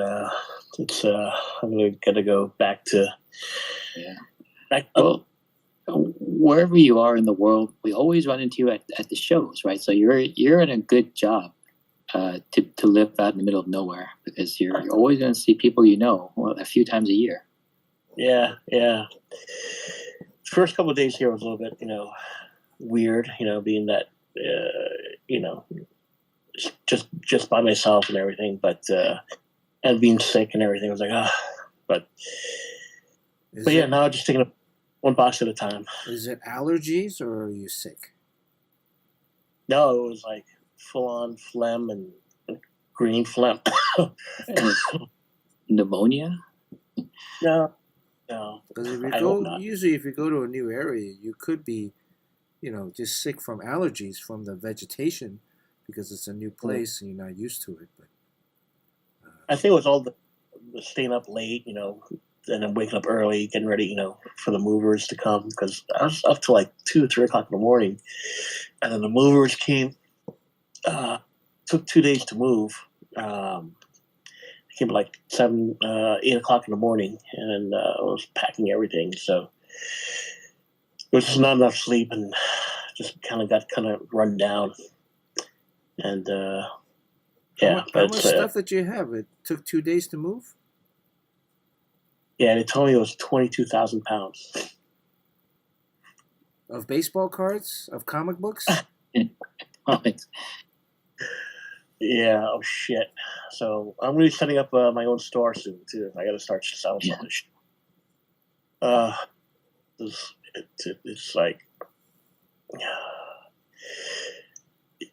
Speaker 3: it's I'm gonna go back to
Speaker 2: Well, wherever you are in the world, we always run into you at the shows, right? So you're in a good job to live out in the middle of nowhere, because you're always going to see people a few times a year.
Speaker 3: Yeah. First couple of days here was a little bit weird, being that just by myself and everything, but and being sick and everything. I was like, but yeah, now just taking it one box at a time.
Speaker 1: Is it allergies, or are you sick?
Speaker 3: No, it was like full on phlegm and green phlegm.
Speaker 2: Pneumonia?
Speaker 3: No, No,
Speaker 1: Because if you
Speaker 3: I hope
Speaker 1: go,
Speaker 3: not.
Speaker 1: usually if you go to a new area, you could be, just sick from allergies from the vegetation because it's a new place and you're not used to it. But
Speaker 3: I think it was all the staying up late, and then waking up early, getting ready, for the movers to come. Because I was up till like 2 or 3 o'clock in the morning, and then the movers came. Took 2 days to move. Came like 8 o'clock in the morning, and I was packing everything. So it was just not enough sleep, and just got run down. And
Speaker 1: how much stuff that you have? It took 2 days to move.
Speaker 3: Yeah, they told me it was 22,000 pounds
Speaker 1: Of baseball cards, of comic books.
Speaker 3: Yeah, oh shit. So I'm going to be setting up my own store soon too. I got to start selling some of this shit. It's like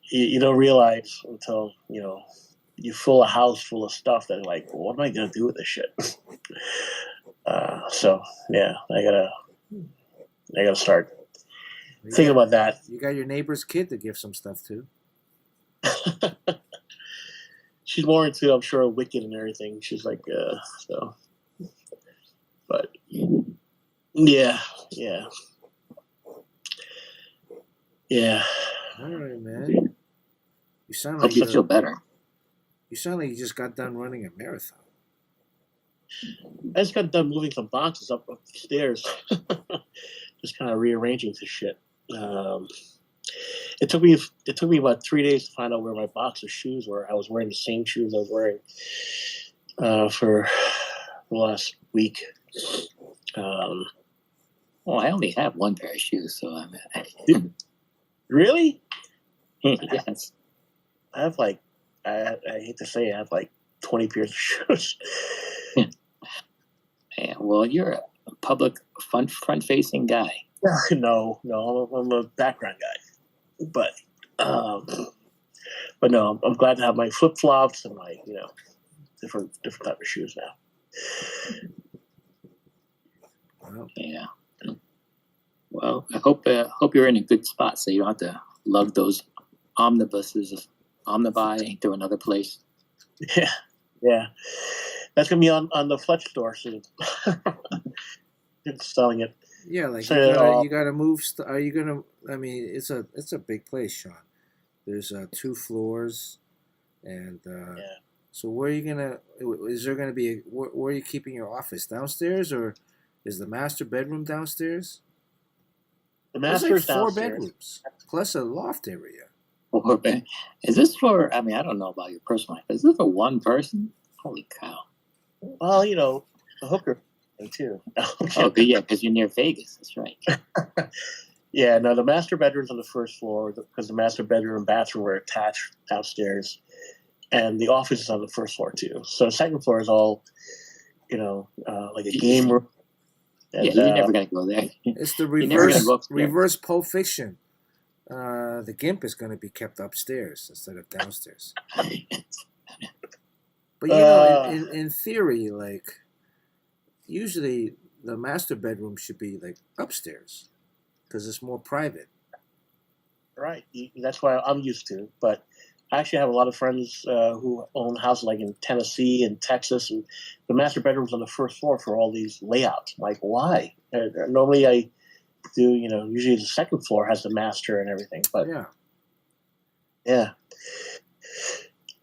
Speaker 3: you don't realize until you fill a house full of stuff that like, what am I going to do with this shit? So yeah, I gotta start thinking about that.
Speaker 1: You got your neighbor's kid to give some stuff to.
Speaker 3: She's more into, I'm sure, Wicked and everything. She's like, so. But yeah.
Speaker 1: All right, man. You sound
Speaker 2: Hope
Speaker 1: like
Speaker 2: you feel better.
Speaker 1: You sound like you just got done running a marathon.
Speaker 3: I just got done moving some boxes up the stairs. Just kind of rearranging this shit. It took me about 3 days to find out where my box of shoes were. I was wearing the same shoes I was wearing for the last week.
Speaker 2: Well, I only have one pair of shoes, so I'm.
Speaker 3: Really?
Speaker 2: Yes.
Speaker 3: I have like, I hate to say, I have like 20 pairs of shoes.
Speaker 2: Yeah, well, you're a public front-facing guy.
Speaker 3: No, I'm a background guy. But no, I'm glad to have my flip flops and my different type of shoes now.
Speaker 2: Yeah. Well, I hope you're in a good spot so you don't have to lug those omnibuy to another place.
Speaker 3: Yeah. That's gonna be on the Fletch store soon. It's selling it.
Speaker 1: Yeah, like
Speaker 3: So,
Speaker 1: you gotta move. Are you gonna? I mean, it's a big place, Sean. There's 2 floors, and so where are you gonna? Is there gonna be? Where are you keeping your office? Downstairs, or is the master bedroom downstairs?
Speaker 3: The master's
Speaker 1: like 4
Speaker 3: downstairs.
Speaker 1: bedrooms plus a loft area.
Speaker 2: 4 bed. Is this for? I mean, I don't know about your personal life. Is this for one person? Holy cow!
Speaker 3: Well, the hooker thing too.
Speaker 2: Oh, yeah, because you're near Vegas. That's right.
Speaker 3: Yeah, no, the master bedroom's on the first floor because the master bedroom and bathroom were attached downstairs, and the office is on the first floor too. So the second floor is all, like a game room.
Speaker 2: And, yeah, you're never gonna go there.
Speaker 1: It's the reverse Pulp Fiction. The GIMP is going to be kept upstairs instead of downstairs. But in theory, like usually the master bedroom should be like upstairs because it's more private.
Speaker 3: Right. That's what I'm used to. But I actually have a lot of friends who own houses like in Tennessee and Texas, and the master bedroom's on the first floor for all these layouts. I'm like, why? Normally I do, usually the second floor has the master and everything. But yeah.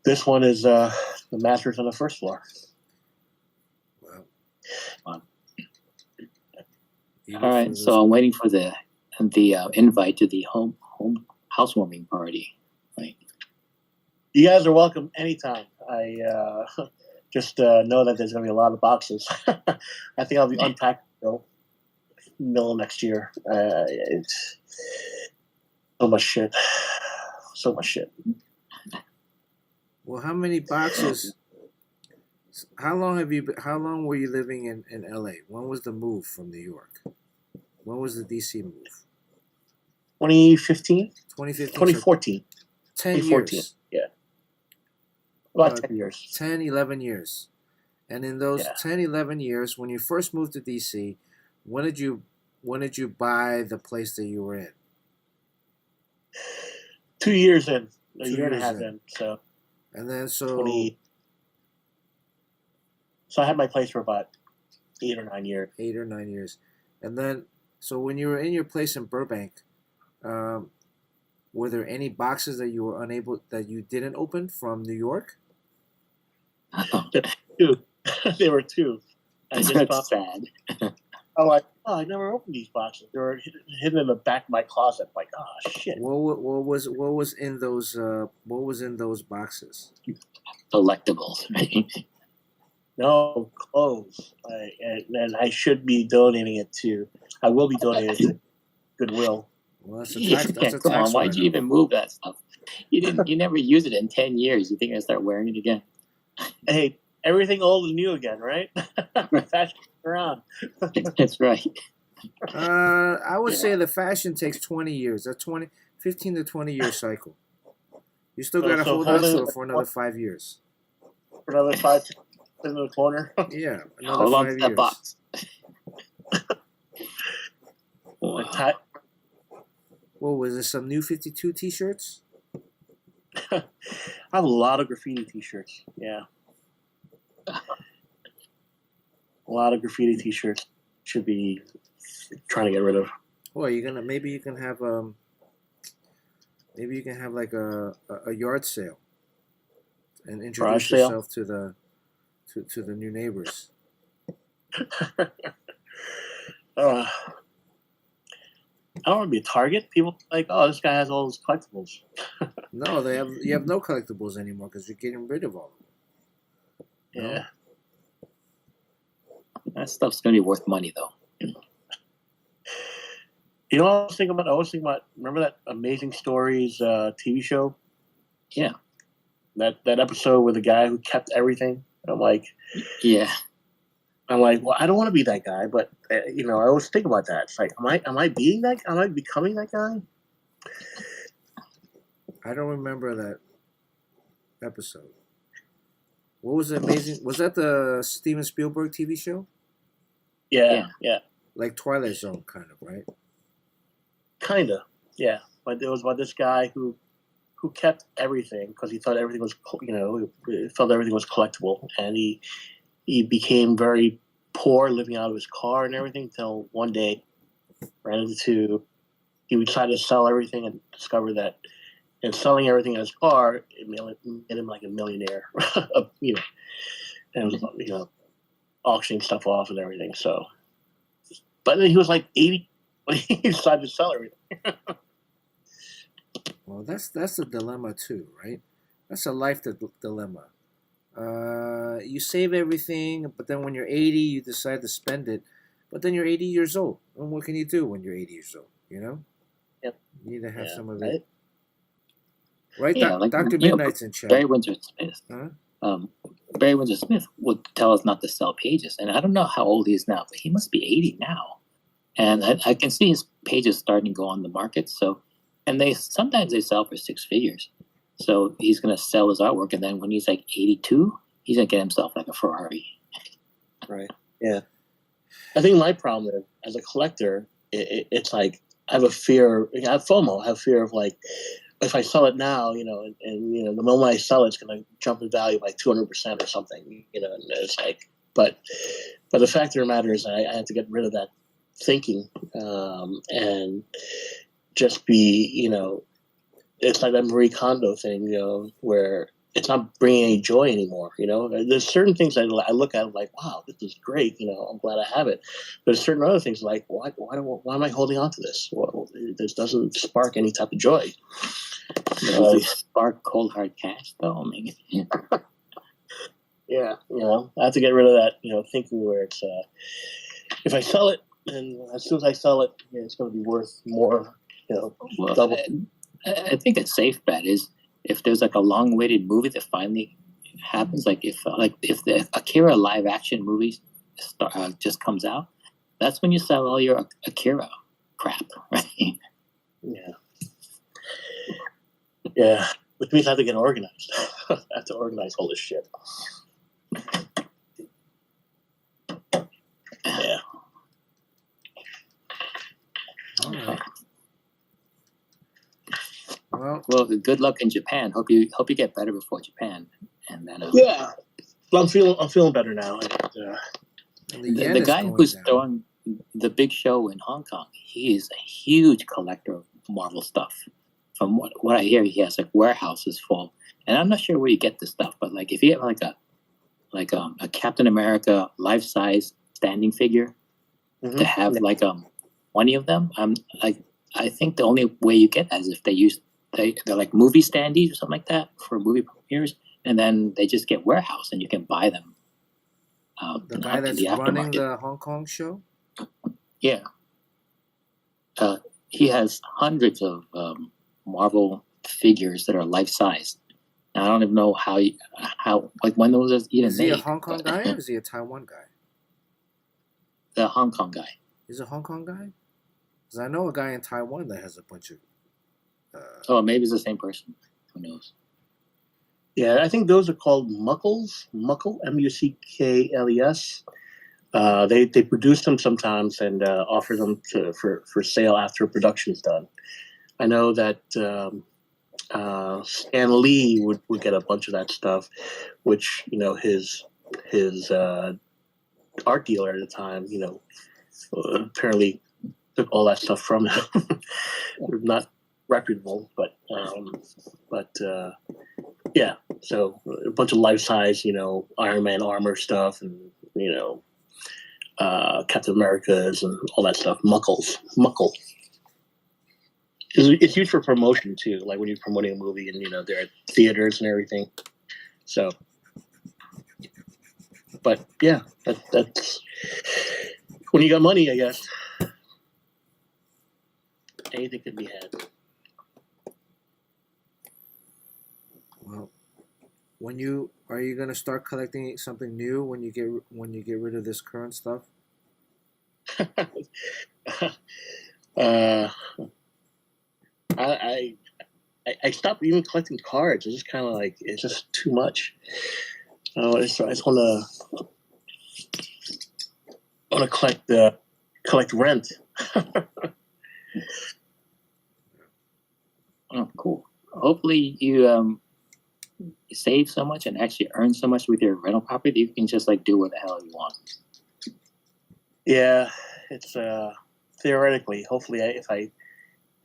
Speaker 3: This one is the master's on the first floor.
Speaker 2: Wow. All right, so I'm waiting for the invite to the home housewarming party. Right.
Speaker 3: You guys are welcome anytime. I just know that there's going to be a lot of boxes. I think I'll be unpacking middle of next year. It's so much shit. So much shit.
Speaker 1: Well, how many boxes? How long were you living in LA? When was the move from New York? When was the DC move?
Speaker 3: 2015?
Speaker 1: 2014. 10
Speaker 3: 2014.
Speaker 1: years.
Speaker 3: Yeah. About 10 years.
Speaker 1: 10, 11 years. And in those
Speaker 3: Yeah.
Speaker 1: 10, 11 years, when you first moved to DC, when did you buy the place that you were in?
Speaker 3: 2 years in, a
Speaker 1: 2
Speaker 3: year and a
Speaker 1: years
Speaker 3: half
Speaker 1: in.
Speaker 3: in. So
Speaker 1: And then so
Speaker 3: 20. So I had my place for about 8 or 9 years.
Speaker 1: 8 or 9 years. And then so when you were in your place in Burbank, um, were there any boxes that you didn't open from New York?
Speaker 3: Two. There were two. I just
Speaker 2: That's
Speaker 3: thought,
Speaker 2: sad.
Speaker 3: I'm like, oh, I never opened these boxes. They were hidden in the back of my closet. Like, oh shit.
Speaker 1: What was in those boxes?
Speaker 2: Collectibles, right?
Speaker 3: No clothes. And I should be donating it to. I will be donating it to Goodwill.
Speaker 1: Well, that's a
Speaker 2: Yeah,
Speaker 1: tax. That's a
Speaker 2: come
Speaker 1: tax
Speaker 2: on, why'd you
Speaker 1: write-off.
Speaker 2: even move that stuff? You never use it in 10 years. You think I start wearing it again?
Speaker 3: Hey, everything old and new again, right? Fashion around.
Speaker 2: That's right.
Speaker 1: I would
Speaker 2: Yeah.
Speaker 1: say the fashion takes 20 years. 15 to 20 year cycle. You still
Speaker 3: So-
Speaker 1: got to
Speaker 3: so
Speaker 1: hold on
Speaker 3: hold
Speaker 1: to
Speaker 3: it-
Speaker 1: it for another 5 years.
Speaker 3: For another 5 in the corner.
Speaker 1: Yeah, another
Speaker 2: Hold on to
Speaker 1: 5
Speaker 2: that
Speaker 1: years.
Speaker 2: box.
Speaker 3: A tie-
Speaker 1: What was there? Some new 52 T-shirts?
Speaker 3: I have a lot of graffiti T-shirts. Yeah, a lot of graffiti T-shirts. Should be trying to get rid of.
Speaker 1: Well, maybe you can have like a yard sale and introduce
Speaker 3: Garage sale?
Speaker 1: yourself to the new neighbors.
Speaker 3: I don't want to be a target. People like, oh, this guy has all those collectibles.
Speaker 1: No, you have no collectibles anymore because you're getting rid of all of them. No?
Speaker 3: Yeah.
Speaker 2: That stuff's gonna be worth money, though.
Speaker 3: You know what I was thinking about? I was thinking about, remember that Amazing Stories TV show?
Speaker 2: Yeah.
Speaker 3: That episode with the guy who kept everything. I'm like,
Speaker 2: Yeah.
Speaker 3: well, I don't want to be that guy, but I always think about that. It's like, am I being that? Am I becoming that guy?
Speaker 1: I don't remember that episode. What was it? Amazing? Was that the Steven Spielberg TV show?
Speaker 3: Yeah.
Speaker 1: Like Twilight Zone, kind of, right?
Speaker 3: Kinda, yeah. But it was about this guy who kept everything because he thought everything was, he felt everything was collectible, and he became very poor, living out of his car and everything. Until one day, he decided to sell everything and discovered that in selling everything in his car, it made him like a millionaire. And it was, auctioning stuff off and everything. So, but then he was like 80 when he decided to sell everything.
Speaker 1: Well, that's the dilemma too, right? That's a life dilemma. You save everything, but then when you're 80, you decide to spend it. But then you're 80 years old. And what can you do when you're 80 years old? You know?
Speaker 3: Yep.
Speaker 1: You need to have some of
Speaker 3: Right?
Speaker 1: it. Right?
Speaker 2: Yeah, like,
Speaker 1: Dr.
Speaker 2: you know,
Speaker 1: Midnight's in chat.
Speaker 2: Barry Windsor Smith.
Speaker 1: Huh?
Speaker 2: Barry Windsor Smith would tell us not to sell pages, and I don't know how old he is now, but he must be 80 now. And I can see his pages starting to go on the market. So, and sometimes they sell for 6 figures. So he's going to sell his artwork, and then when he's like 82, he's going to get himself like a Ferrari.
Speaker 3: Right. Yeah. I think my problem is, as a collector, it's like I have FOMO. I have fear of like, if I sell it now, and the moment I sell it, it's going to jump in value by 200% or something, and it's like, but the fact of the matter is I have to get rid of that thinking, and just be, it's like that Marie Kondo thing, where it's not bringing any joy anymore. There's certain things I look at like, wow, this is great. I'm glad I have it. But there's certain other things like, why am I holding on to this? Well, this doesn't spark any type of joy.
Speaker 2: Does it spark cold hard cash though? Maybe.
Speaker 3: Yeah, I have to get rid of that, thinking where it's, if I sell it, and as soon as I sell it, it's going to be worth more,
Speaker 2: Well,
Speaker 3: double.
Speaker 2: I think a safe bet is if there's like a long-awaited movie that finally happens, like if the Akira live-action movie just comes out, that's when you sell all your Akira crap, right?
Speaker 3: Yeah, which means I have to get organized. I have to organize all this shit.
Speaker 2: Well, good luck in Japan. Hope you get better before Japan. And then
Speaker 3: yeah, well, I'm feeling better now.
Speaker 1: And the yen
Speaker 2: the
Speaker 1: is
Speaker 2: guy
Speaker 1: going
Speaker 2: who's
Speaker 1: down.
Speaker 2: throwing the big show in Hong Kong, he is a huge collector of Marvel stuff. From what I hear, he has like warehouses full. And I'm not sure where you get this stuff, but like if you have like a Captain America life size standing figure to have like 20 of them, I think the only way you get that is if they're like movie standees or something like that for movie premieres, and then they just get warehouse and you can buy them.
Speaker 1: The guy that's running the Hong Kong show?
Speaker 2: Yeah. He has hundreds of Marvel figures that are life size. I don't even know how like when those are even
Speaker 1: Is he
Speaker 2: made.
Speaker 1: a Hong Kong guy or is he a Taiwan guy?
Speaker 2: The Hong Kong guy.
Speaker 1: He's a Hong Kong guy? Because I know a guy in Taiwan that has a bunch of...
Speaker 2: Oh, maybe it's the same person. Who knows?
Speaker 3: Yeah, I think those are called Muckles. Muckle, Muckles. They produce them sometimes and offer them for sale after production's done. I know that Stan Lee would get a bunch of that stuff, which his art dealer at the time apparently took all that stuff from him. Not reputable, but yeah. So a bunch of life size Iron Man armor stuff and Captain America's and all that stuff. Muckle. It's used for promotion too, like when you're promoting a movie and they're at theaters and everything. So, but yeah, that's when you got money, I guess. Anything can be had.
Speaker 1: Well, are you gonna start collecting something new when you get rid of this current stuff?
Speaker 3: I stopped even collecting cards. It's just kind of like it's just too much. I just want to collect rent.
Speaker 2: Oh, cool. Hopefully you save so much and actually earn so much with your rental property that you can just like do what the hell you want.
Speaker 3: Yeah, it's theoretically. Hopefully, if I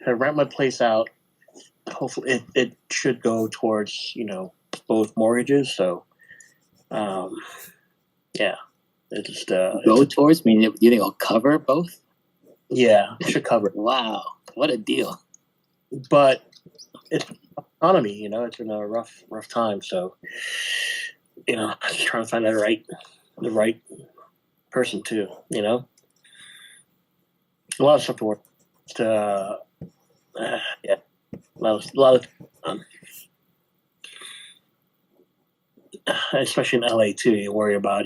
Speaker 3: rent my place out, hopefully it should go towards both mortgages. So, yeah, it just
Speaker 2: go towards. Meaning, you think it'll cover both?
Speaker 3: Yeah, it should cover.
Speaker 2: Wow, what a deal!
Speaker 3: But it's economy, it's been a rough time. So, I'm just trying to find the right person too. A lot of stuff to work. Yeah, a lot of especially in LA too. You worry about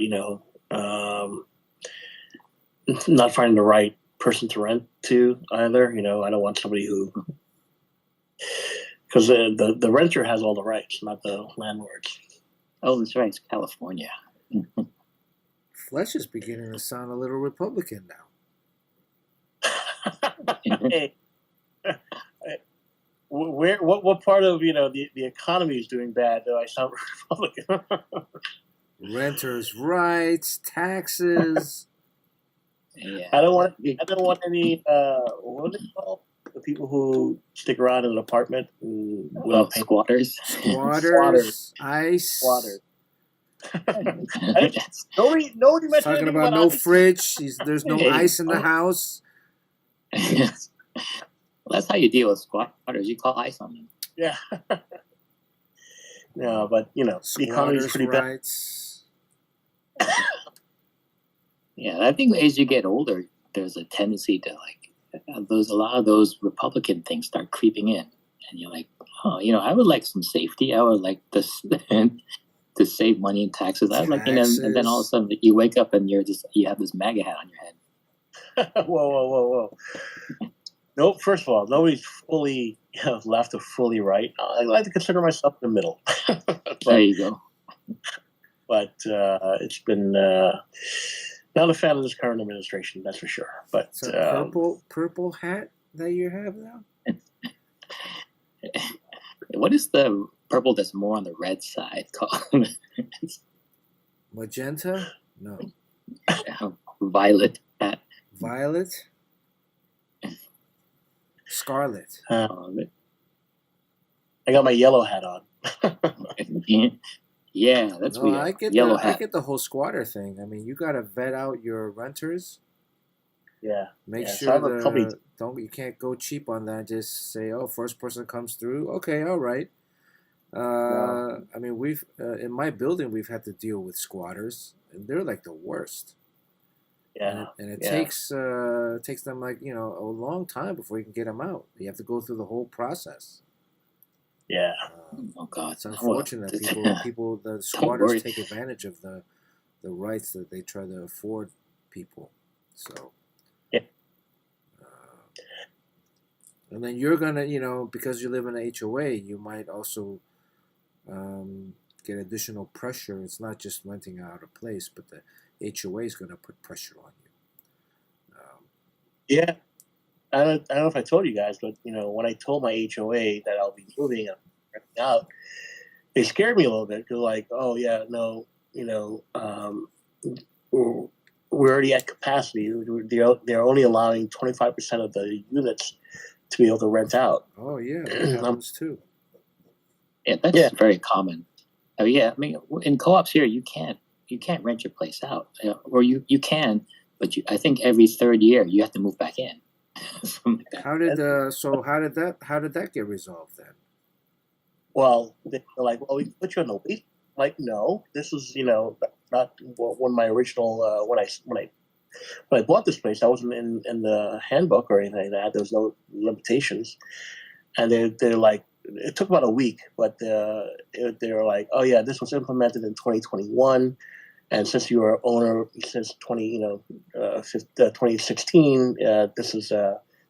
Speaker 3: not finding the right person to rent to either. I don't want somebody who, because the renter has all the rights, not the landlords.
Speaker 2: Oh, that's right. It's California.
Speaker 1: Fletch is beginning to sound a little Republican now.
Speaker 3: Hey, what part of the economy is doing bad? Though I sound Republican.
Speaker 1: Renters' rights, taxes.
Speaker 2: Yeah.
Speaker 3: I don't want any. What do they call the people who stick around in an apartment without paying?
Speaker 2: Squatters.
Speaker 1: ICE.
Speaker 3: Squatters. Nobody mentioned
Speaker 1: talking about no
Speaker 3: ice.
Speaker 1: fridge. There's no ice in the house.
Speaker 2: Well, that's how you deal with squatters. You call ice on them.
Speaker 3: Yeah. No, but the economy is pretty bad.
Speaker 2: Yeah, I think as you get older, there's a tendency to a lot of those Republican things start creeping in, and you're like, oh, I would like some safety. I would like this to save money in taxes. I would like, and then all of a sudden you wake up and you have this MAGA hat on your head.
Speaker 3: Whoa. Nope. First of all, nobody's fully left or fully right. I like to consider myself in the middle.
Speaker 2: There you go.
Speaker 3: But it's been not a fan of this current administration, that's for sure. But
Speaker 1: purple hat. that you have now?
Speaker 2: What is the purple that's more on the red side called?
Speaker 1: Magenta? No.
Speaker 2: Violet.
Speaker 1: Violet? Scarlet.
Speaker 2: Um,
Speaker 3: I got my yellow hat on.
Speaker 2: yeah, that's
Speaker 1: No,
Speaker 2: weird.
Speaker 1: I get
Speaker 2: Yellow
Speaker 1: I
Speaker 2: hat.
Speaker 1: get the whole squatter thing. I mean, you gotta vet out your renters.
Speaker 3: Yeah.
Speaker 1: Make
Speaker 3: Yeah, so
Speaker 1: sure
Speaker 3: I have a company.
Speaker 1: you can't go cheap on that. Just say, oh, first person comes through. Okay, all right.
Speaker 3: No.
Speaker 1: I mean, we've in my building we've had to deal with squatters, and they're like the worst.
Speaker 3: Yeah.
Speaker 1: And it
Speaker 3: Yeah.
Speaker 1: takes them like a long time before you can get them out. You have to go through the whole process.
Speaker 3: Yeah.
Speaker 2: Oh God.
Speaker 1: It's unfortunate that the
Speaker 2: Don't
Speaker 1: squatters
Speaker 2: worry.
Speaker 1: take advantage of the rights that they try to afford people. So,
Speaker 3: Yeah.
Speaker 1: and then you're gonna, because you live in an HOA, you might also get additional pressure. It's not just renting out a place, but the HOA is gonna put pressure on you.
Speaker 3: Yeah. I don't know if I told you guys, but when I told my HOA that I'll be moving and renting out, they scared me a little bit because, like, oh yeah, no, we're already at capacity. They're only allowing 25% of the units to be able to rent out.
Speaker 1: Oh yeah, that happens too.
Speaker 2: Yeah, that's very common. Oh yeah, I mean, in co-ops here, you can't rent your place out, or you can, but I think every third year you have to move back in. Something like that.
Speaker 1: How did that get resolved then?
Speaker 3: Well, they're like, well, we can put you on the wait. Like, no, this is not one of my original when I bought this place. I wasn't in the handbook or anything like that. There was no limitations, and they're like, it took about a week, but they were like, oh yeah, this was implemented in 2021, and since you were owner since 2016, this is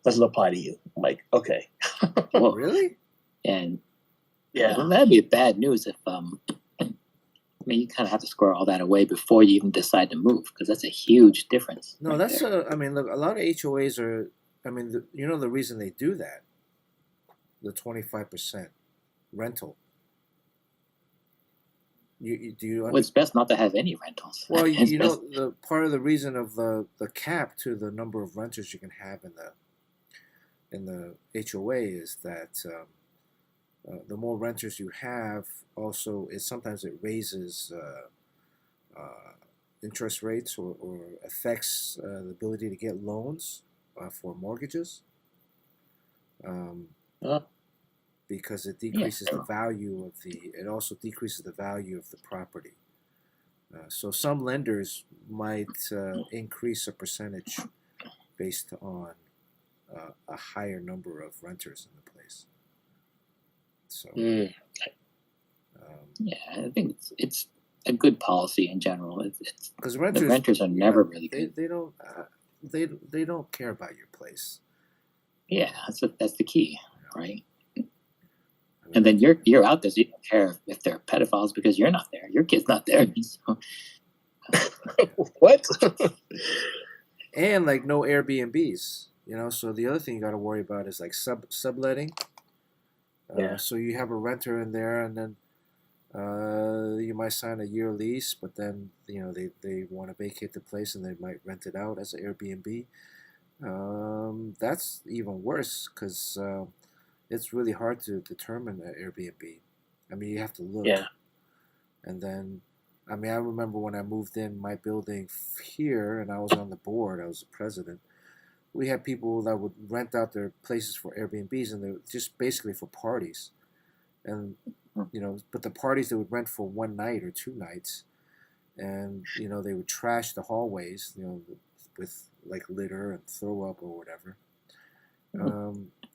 Speaker 3: doesn't apply to you. I'm like, okay.
Speaker 1: Well, really?
Speaker 2: And
Speaker 3: yeah,
Speaker 2: that'd be bad news if I mean, you kind of have to square all that away before you even decide to move, because that's a huge difference.
Speaker 1: No, that's I mean, look, a lot of HOAs are. I mean, the reason they do that, the 25% rental.
Speaker 2: Well, it's best not to have any rentals.
Speaker 1: Well, the part of the reason of the cap to the number of renters you can have in the HOA is that the more renters you have, also sometimes it raises interest rates or affects the ability to get loans for mortgages. Because it decreases the value of it also decreases the value of the property. So some lenders might increase a percentage based on a higher number of renters in the place. So,
Speaker 2: yeah, I think it's a good policy in general. Because the renters are never really good.
Speaker 1: They don't care about your place.
Speaker 2: Yeah, that's the key, right? And then you're out there, so you don't care if they're pedophiles because you're not there. Your kid's not there. So.
Speaker 3: What?
Speaker 1: And like no Airbnbs, So the other thing you got to worry about is like subletting. So you have a renter in there, and then you might sign a year lease, but then they want to vacate the place and they might rent it out as an Airbnb. That's even worse because it's really hard to determine an Airbnb. I mean, you have to look.
Speaker 3: Yeah.
Speaker 1: And then, I mean, I remember when I moved in my building here and I was on the board, I was the president. We had people that would rent out their places for Airbnbs, and they were just basically for parties. And, but the parties they would rent for one night or 2 nights. And, they would trash the hallways, with like litter and throw up or whatever.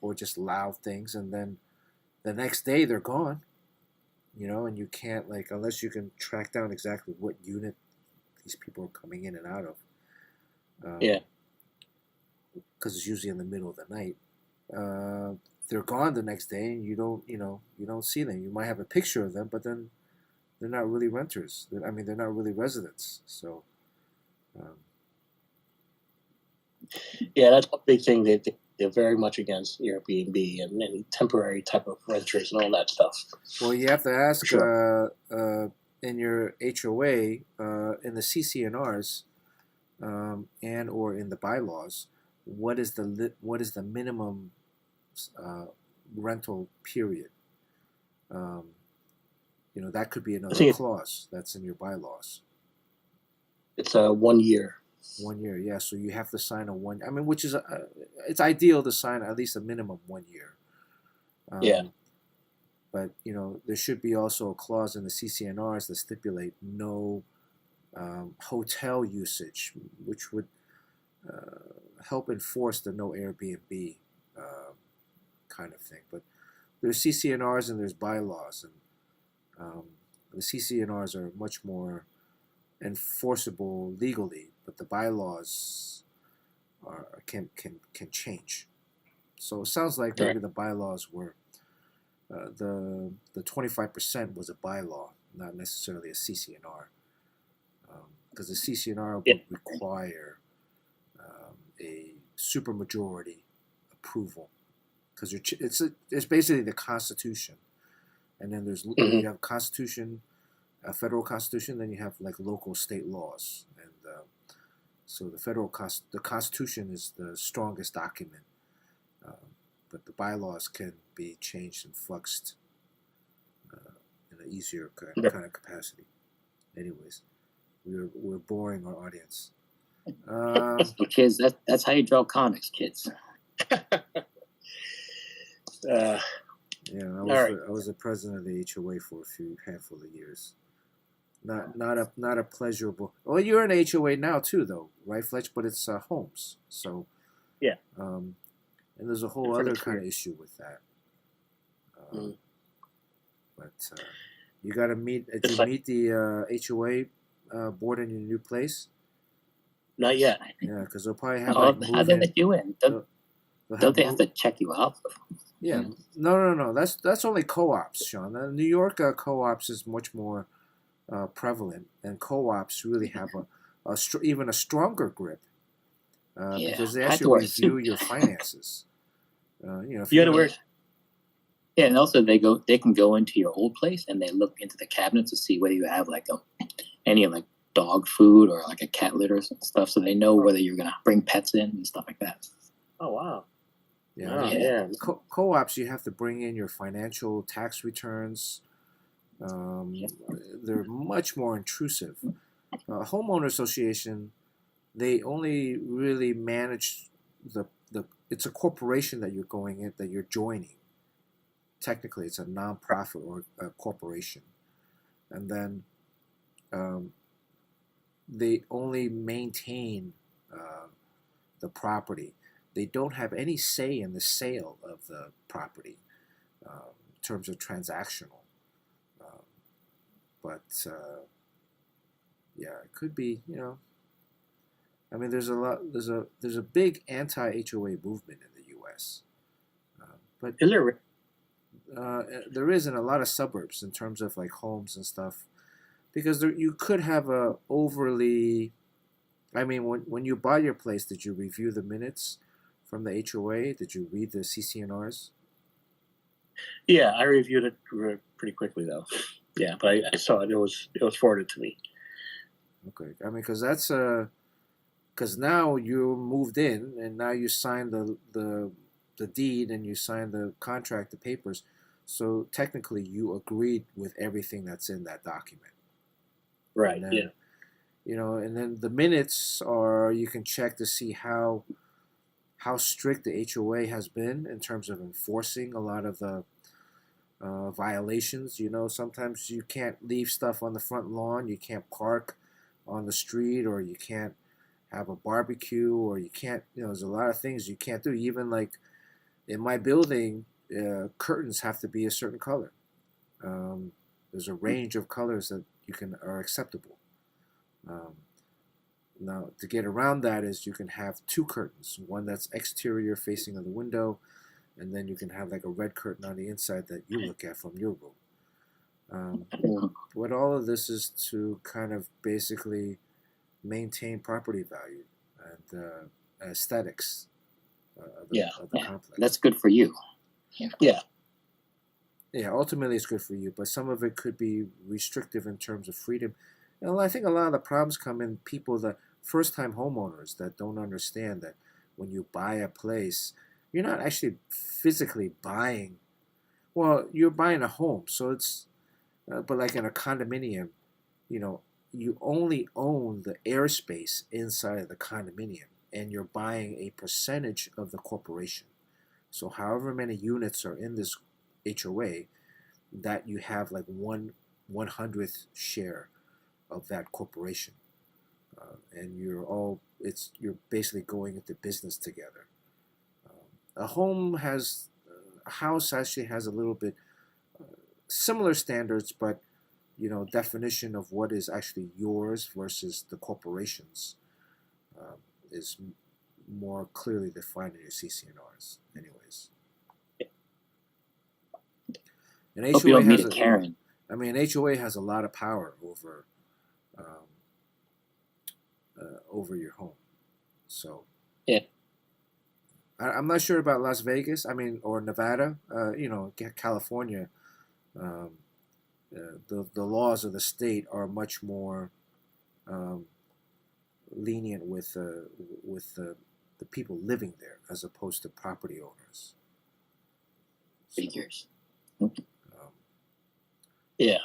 Speaker 1: Or just loud things, and then the next day they're gone, and you can't, like, unless you can track down exactly what unit these people are coming in and out of. Because it's usually in the middle of the night. They're gone the next day, and you don't see them. You might have a picture of them, but then they're not really renters. They're not really residents. So.
Speaker 3: Yeah, that's one big thing. They they're very much against Airbnb and any temporary type of renters and all that stuff.
Speaker 1: Well, you have to ask
Speaker 3: Sure.
Speaker 1: in your HOA, in the CCNRs, and or in the bylaws, what is the minimum uh, rental period? Um, that could be
Speaker 3: I
Speaker 1: another
Speaker 3: think
Speaker 1: clause that's in your bylaws.
Speaker 3: it's a 1 year.
Speaker 1: 1 year, yeah. So you have to sign a one. I mean, which is it's ideal to sign at least a minimum 1 year.
Speaker 3: Yeah.
Speaker 1: But there should be also a clause in the CCNRs that stipulate no hotel usage, which would help enforce the no Airbnb kind of thing. But there's CCNRs and there's bylaws, and the CCNRs are much more enforceable legally, but the bylaws can change. So it sounds like maybe
Speaker 3: Right.
Speaker 1: the bylaws were the 25% was a bylaw, not necessarily a CCNR, because the CCNR
Speaker 3: Yeah.
Speaker 1: would require a supermajority approval, because it's basically the Constitution, and then
Speaker 3: Mm-hmm.
Speaker 1: you have Constitution, a federal Constitution, then you have like local state laws, and so the Constitution is the strongest document, but the bylaws can be changed and fluxed in an easier kind of capacity. Anyways, we're boring our audience.
Speaker 2: So kids, that's how you draw comics, kids.
Speaker 1: Yeah,
Speaker 3: All right.
Speaker 1: I was the president of the HOA for a handful of years. Not a pleasurable. Well, you're an HOA now too, though, right, Fletch? But it's homes, so
Speaker 3: Yeah.
Speaker 1: and there's a whole
Speaker 3: For the
Speaker 1: other kind of
Speaker 3: career.
Speaker 1: issue with that.
Speaker 3: Mm.
Speaker 1: But you got to meet. Did
Speaker 3: It's
Speaker 1: you
Speaker 3: like
Speaker 1: meet the HOA board in your new place?
Speaker 3: not yet.
Speaker 1: Yeah, because they'll probably have
Speaker 2: Oh,
Speaker 1: like
Speaker 2: how they
Speaker 1: move-in.
Speaker 2: let you in?
Speaker 1: They'll
Speaker 2: Don't they have
Speaker 1: move.
Speaker 2: to check you out?
Speaker 1: Yeah, no. That's only co-ops, Sean. New York co-ops is much more prevalent, and co-ops really have even a stronger grip
Speaker 2: Yeah,
Speaker 1: because they
Speaker 2: I had to
Speaker 1: actually
Speaker 2: wear a
Speaker 1: review
Speaker 2: suit.
Speaker 1: your finances. If
Speaker 3: You
Speaker 1: you
Speaker 3: got to
Speaker 1: want
Speaker 3: wear.
Speaker 1: to,
Speaker 2: Yeah, and also they can go into your old place and they look into the cabinets to see whether you have like any like dog food or like a cat litter and stuff, so they know whether you're gonna bring pets in and stuff like that.
Speaker 3: Oh wow.
Speaker 1: yeah,
Speaker 3: Oh
Speaker 1: I mean,
Speaker 2: Yeah.
Speaker 3: man.
Speaker 1: co-ops you have to bring in your financial tax returns. They're much more intrusive. Homeowner association, they only really manage the. It's a corporation that you're going in, that you're joining. Technically, it's a nonprofit or a corporation, and then um, they only maintain the property. They don't have any say in the sale of the property in terms of transactional. Um, but yeah, it could be. I mean, there's a lot. There's a big anti HOA movement in the U.S. But
Speaker 3: Is there?
Speaker 1: there is in a lot of suburbs in terms of like homes and stuff, because you could have a overly. I mean, when you buy your place, did you review the minutes from the HOA? Did you read the CCNRs?
Speaker 3: Yeah, I reviewed it pretty quickly though. Yeah, but I saw it. It was forwarded to me.
Speaker 1: Okay, I mean, because now you moved in and now you signed the deed and you signed the contract, the papers. So technically, you agreed with everything that's in that document.
Speaker 3: Right.
Speaker 1: And
Speaker 3: Yeah.
Speaker 1: then, and then the minutes are, you can check to see how strict the HOA has been in terms of enforcing a lot of the violations. Sometimes you can't leave stuff on the front lawn, you can't park on the street, or you can't have a barbecue, or you can't. There's a lot of things you can't do. Even like in my building, curtains have to be a certain color. There's a range of colors that are acceptable. Um, Now, to get around that is you can have two curtains, one that's exterior facing of the window, and then you can have like a red curtain on the inside that you look at from your room. What all of this is to kind of basically maintain property value and aesthetics. of the complex.
Speaker 2: That's good for you.
Speaker 3: Yeah.
Speaker 1: Yeah, ultimately it's good for you, but some of it could be restrictive in terms of freedom. I think a lot of the problems come in people that first-time homeowners that don't understand that when you buy a place, you're not actually physically buying. Well, you're buying a home, so it's, but like in a condominium, you know, you only own the airspace inside of the condominium, and you're buying a percentage of the corporation. So however many units are in this HOA, that you have like 1/100th share of that corporation, and you're basically going into business together. A home has a house actually has a little bit similar standards, but definition of what is actually yours versus the corporation's is more clearly defined in your CCNRs, anyways. An
Speaker 2: Hope you
Speaker 1: HOA
Speaker 2: don't meet
Speaker 1: has
Speaker 2: a Karen.
Speaker 1: an HOA has a lot of power um, over your home. So
Speaker 2: Yeah.
Speaker 1: I'm not sure about Las Vegas. Or Nevada. California. The laws of the state are much more lenient with the people living there as opposed to property owners.
Speaker 2: Figures.
Speaker 3: Yeah.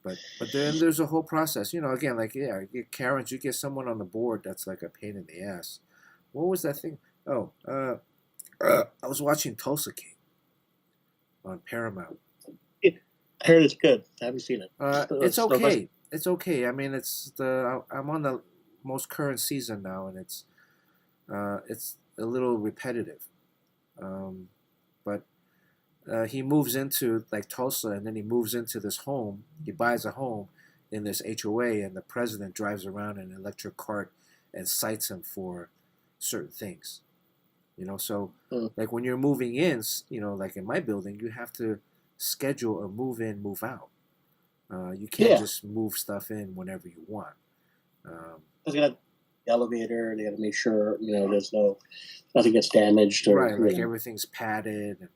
Speaker 1: But then there's a whole process. Again, like, yeah, you get Karens, you get someone on the board that's like a pain in the ass. What was that thing? Oh, I was watching Tulsa King on Paramount.
Speaker 3: I heard it's good. I haven't seen it.
Speaker 1: It's okay. It's okay. I'm on the most current season now, and it's a little repetitive. But he moves into like Tulsa, and then he moves into this home. He buys a home in this HOA, and the president drives around in an electric cart and cites him for certain things. So like when you're moving in, like in my building, you have to schedule a move in, move out. You can't just move stuff in whenever you want.
Speaker 3: They got the elevator. They got to make sure there's nothing gets damaged or
Speaker 1: right, like everything's padded,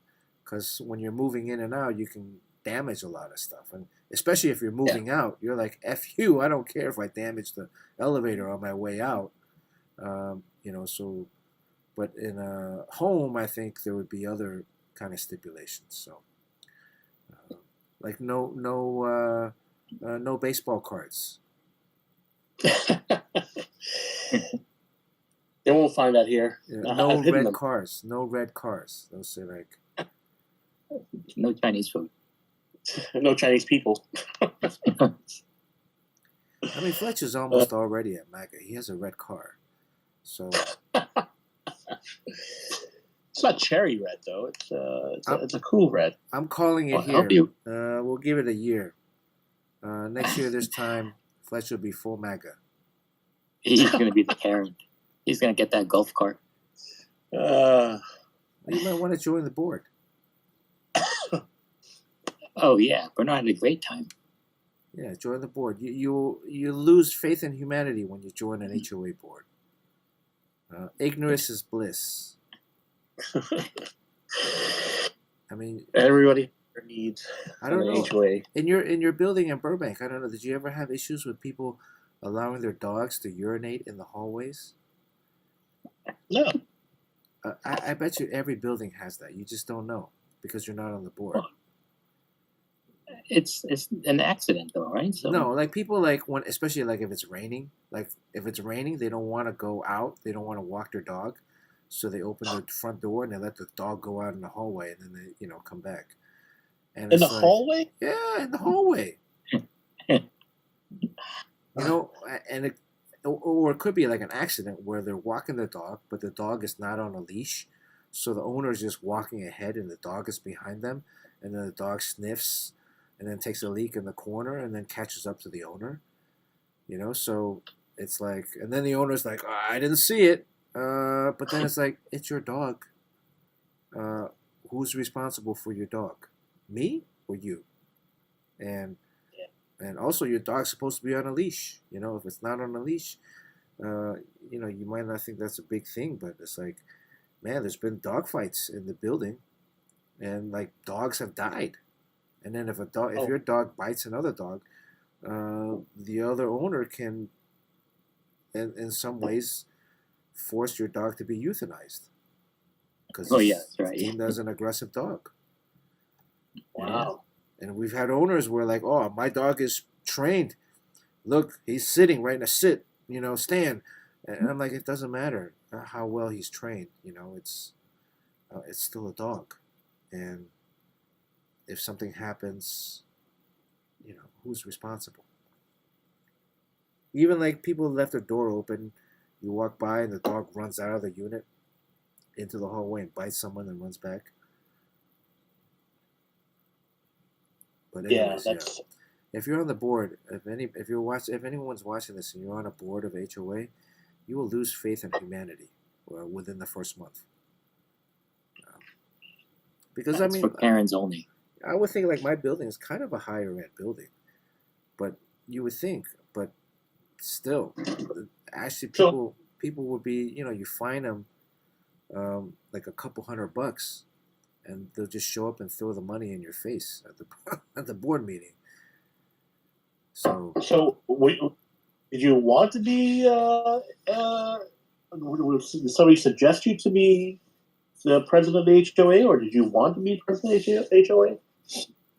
Speaker 1: because when you're moving in and out, you can damage a lot of stuff, and especially if you're moving out, you're like, F you, I don't care if I damage the elevator on my way out. So, but in a home, I think there would be other kind of stipulations. So, like no baseball cards.
Speaker 3: They won't find that here.
Speaker 1: No red cars. No red cars. They'll say like
Speaker 2: no Chinese food.
Speaker 3: No Chinese people.
Speaker 1: Fletcher's almost already at MAGA. He has a red car. So
Speaker 3: it's not cherry red though. It's a cool red.
Speaker 1: I'm calling it here. We'll give it a year. Next year this time, Fletcher will be full MAGA.
Speaker 2: He's going to be the Karen. He's going to get that golf cart.
Speaker 1: You might want to join the board.
Speaker 2: Oh yeah, Bernard had a great time.
Speaker 1: Yeah, join the board. You lose faith in humanity when you join an HOA board. Ignorance is bliss.
Speaker 3: Everybody needs.
Speaker 1: I don't know.
Speaker 3: HOA.
Speaker 1: In your building in Burbank, I don't know. Did you ever have issues with people allowing their dogs to urinate in the hallways?
Speaker 3: No.
Speaker 1: I bet you every building has that. You just don't know because you're not on the board.
Speaker 2: It's an accident though, right? So
Speaker 1: no, like people especially like if it's raining. Like if it's raining, they don't want to go out. They don't want to walk their dog, so they open the front door and they let the dog go out in the hallway, and then they come back. And
Speaker 3: in the hallway?
Speaker 1: Yeah, in the hallway. And or it could be like an accident where they're walking the dog, but the dog is not on a leash, so the owner is just walking ahead and the dog is behind them, and then the dog sniffs and then takes a leak in the corner and then catches up to the owner. So it's like, and then the owner's like, oh, I didn't see it, but then it's like, it's your dog. Who's responsible for your dog? Me or you? And also your dog's supposed to be on a leash. If it's not on a leash, You might not think that's a big thing, but it's like, man, there's been dog fights in the building, and like dogs have died. And then if
Speaker 3: Oh,
Speaker 1: your dog bites another dog, the other owner can, in some ways, force your dog to be euthanized because
Speaker 2: Oh yeah,
Speaker 1: he's
Speaker 2: that's right.
Speaker 1: deemed as an aggressive dog. You know,
Speaker 3: wow.
Speaker 1: and we've had owners where like, oh, my dog is trained. Look, he's sitting right in a stand. And I'm like, it doesn't matter how well he's trained. It's still a dog, and if something happens, who's responsible? Even like people left their door open, you walk by and the dog runs out of the unit into the hallway and bites someone and runs back. But
Speaker 3: Yeah,
Speaker 1: anyways, yeah.
Speaker 3: that's
Speaker 1: If you're on the board, if anyone's watching this and you're on a board of HOA, you will lose faith in humanity within the first month. Because I
Speaker 2: That's
Speaker 1: mean,
Speaker 2: for parents only.
Speaker 1: I would think like my building is kind of a higher end building, but you would think, but still, actually,
Speaker 3: so.
Speaker 1: people would be, you fine them like a couple $100, and they'll just show up and throw the money in your face at the at the board meeting. So
Speaker 3: So, did you want to be? Did somebody suggest you to be the president of the HOA, or did you want to be president of the HOA?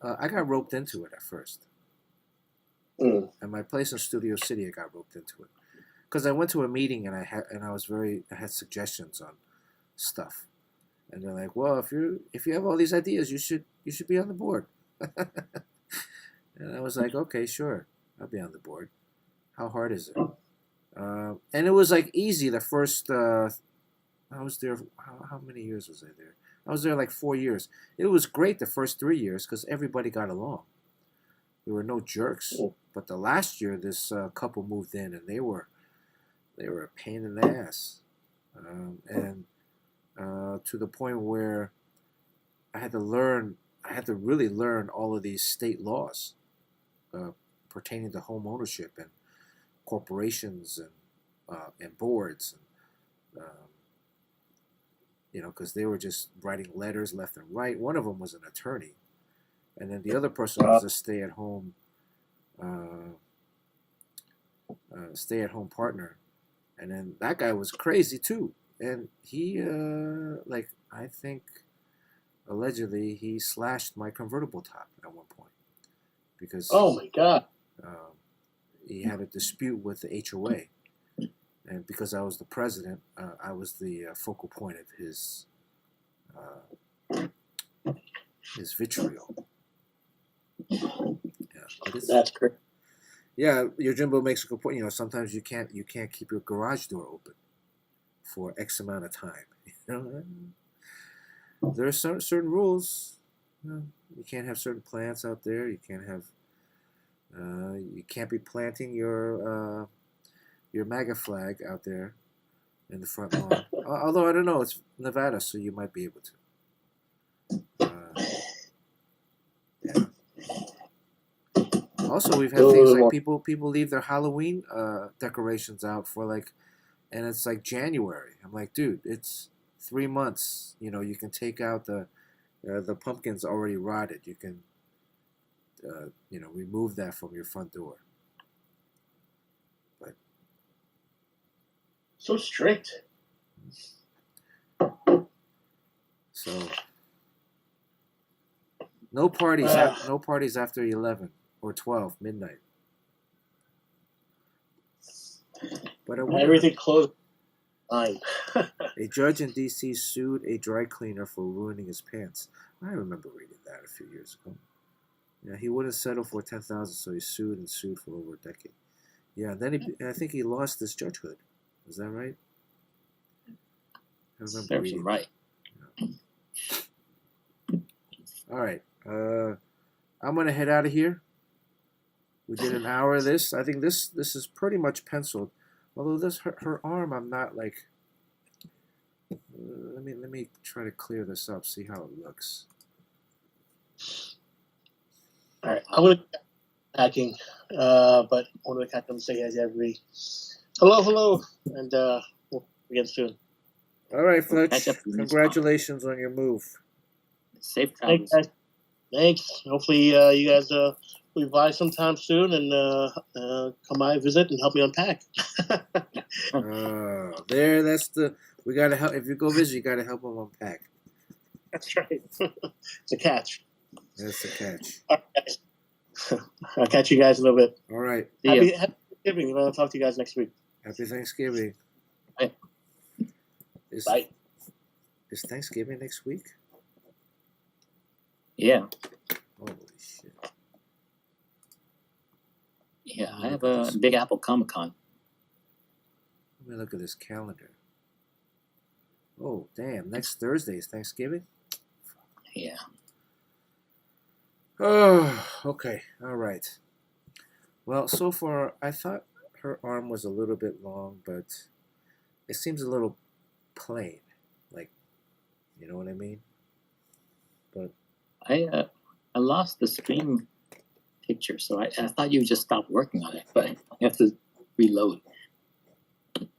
Speaker 1: I got roped into it at first.
Speaker 3: Mm.
Speaker 1: At my place in Studio City, I got roped into it because I went to a meeting and I had suggestions on stuff, and they're like, "Well, if you have all these ideas, you should be on the board." And I was like, "Okay, sure, I'll be on the board. How hard is it?" And it was like easy the first. I was there. How many years was I there? I was there like 4 years. It was great the first 3 years because everybody got along. There were no jerks.
Speaker 3: Mm.
Speaker 1: But the last year, this couple moved in, and they were a pain in the ass, and to the point where I had to really learn all of these state laws pertaining to home ownership and corporations and boards, and because they were just writing letters left and right. One of them was an attorney, and then the other person was a stay-at-home partner, and then that guy was crazy too, and he like I think allegedly he slashed my convertible top at one point because
Speaker 3: Oh my God!
Speaker 1: he had a dispute with the HOA, and because I was the president, I was the focal point of his vitriol. Yeah,
Speaker 3: That's great.
Speaker 1: yeah. Yojimbo makes a good point. Sometimes you can't keep your garage door open for X amount of time. There are certain rules. You can't have certain plants out there. You can't have. You can't be planting your MAGA flag out there in the front lawn. Although I don't know, it's Nevada, so you might be able to. Yeah. Also, we've had things like people leave their Halloween decorations out for like, and it's like January. I'm like, dude, it's 3 months. You can take out the pumpkins already rotted. You can remove that from your front door. But
Speaker 3: So strict.
Speaker 1: so no parties. No parties after 11 or 12 midnight. But
Speaker 3: Everything closed. Fine.
Speaker 1: A judge in D.C. sued a dry cleaner for ruining his pants. I remember reading that a few years ago. Yeah, he wouldn't settle for $10,000, so he sued for over a decade. Yeah, and then I think he lost his judgehood. Is that right? I remember
Speaker 2: Serves
Speaker 1: reading.
Speaker 2: him right.
Speaker 1: Yeah. All right, I'm gonna head out of here. We did an hour of this. I think this is pretty much penciled. Although her arm, I'm not like. Let me try to clear this up. See how it looks.
Speaker 3: All right, I'm gonna packing, but I want to catch them say as everybody. Hello, hello, and we'll begin soon.
Speaker 1: All right, Fletch.
Speaker 2: Catch up with you next
Speaker 1: Congratulations on your move.
Speaker 2: Safe
Speaker 3: Thanks,
Speaker 2: travels.
Speaker 3: guys. Thanks. Hopefully, you guys will by sometime soon and come by, visit, and help me unpack.
Speaker 1: There. That's the. We gotta help. If you go visit, you gotta help them unpack.
Speaker 3: That's right. It's a catch.
Speaker 1: That's the catch.
Speaker 3: All right, guys. I'll catch you guys in a little bit.
Speaker 1: All right.
Speaker 2: See ya.
Speaker 3: Happy Thanksgiving. I'll talk to you guys next week.
Speaker 1: Happy Thanksgiving.
Speaker 2: Bye.
Speaker 3: Bye.
Speaker 1: Is Thanksgiving next week?
Speaker 2: Yeah.
Speaker 1: Holy shit.
Speaker 2: Yeah, I have a Big Apple Comic Con.
Speaker 1: Let me look at this calendar. Oh, damn. Next Thursday is Thanksgiving?
Speaker 2: Yeah.
Speaker 1: Oh, okay. All right. Well, so far, I thought her arm was a little bit long, but it seems a little plain. Like, you know what I mean? But
Speaker 2: I lost the stream picture, so I thought you just stopped working on it, but I have to reload.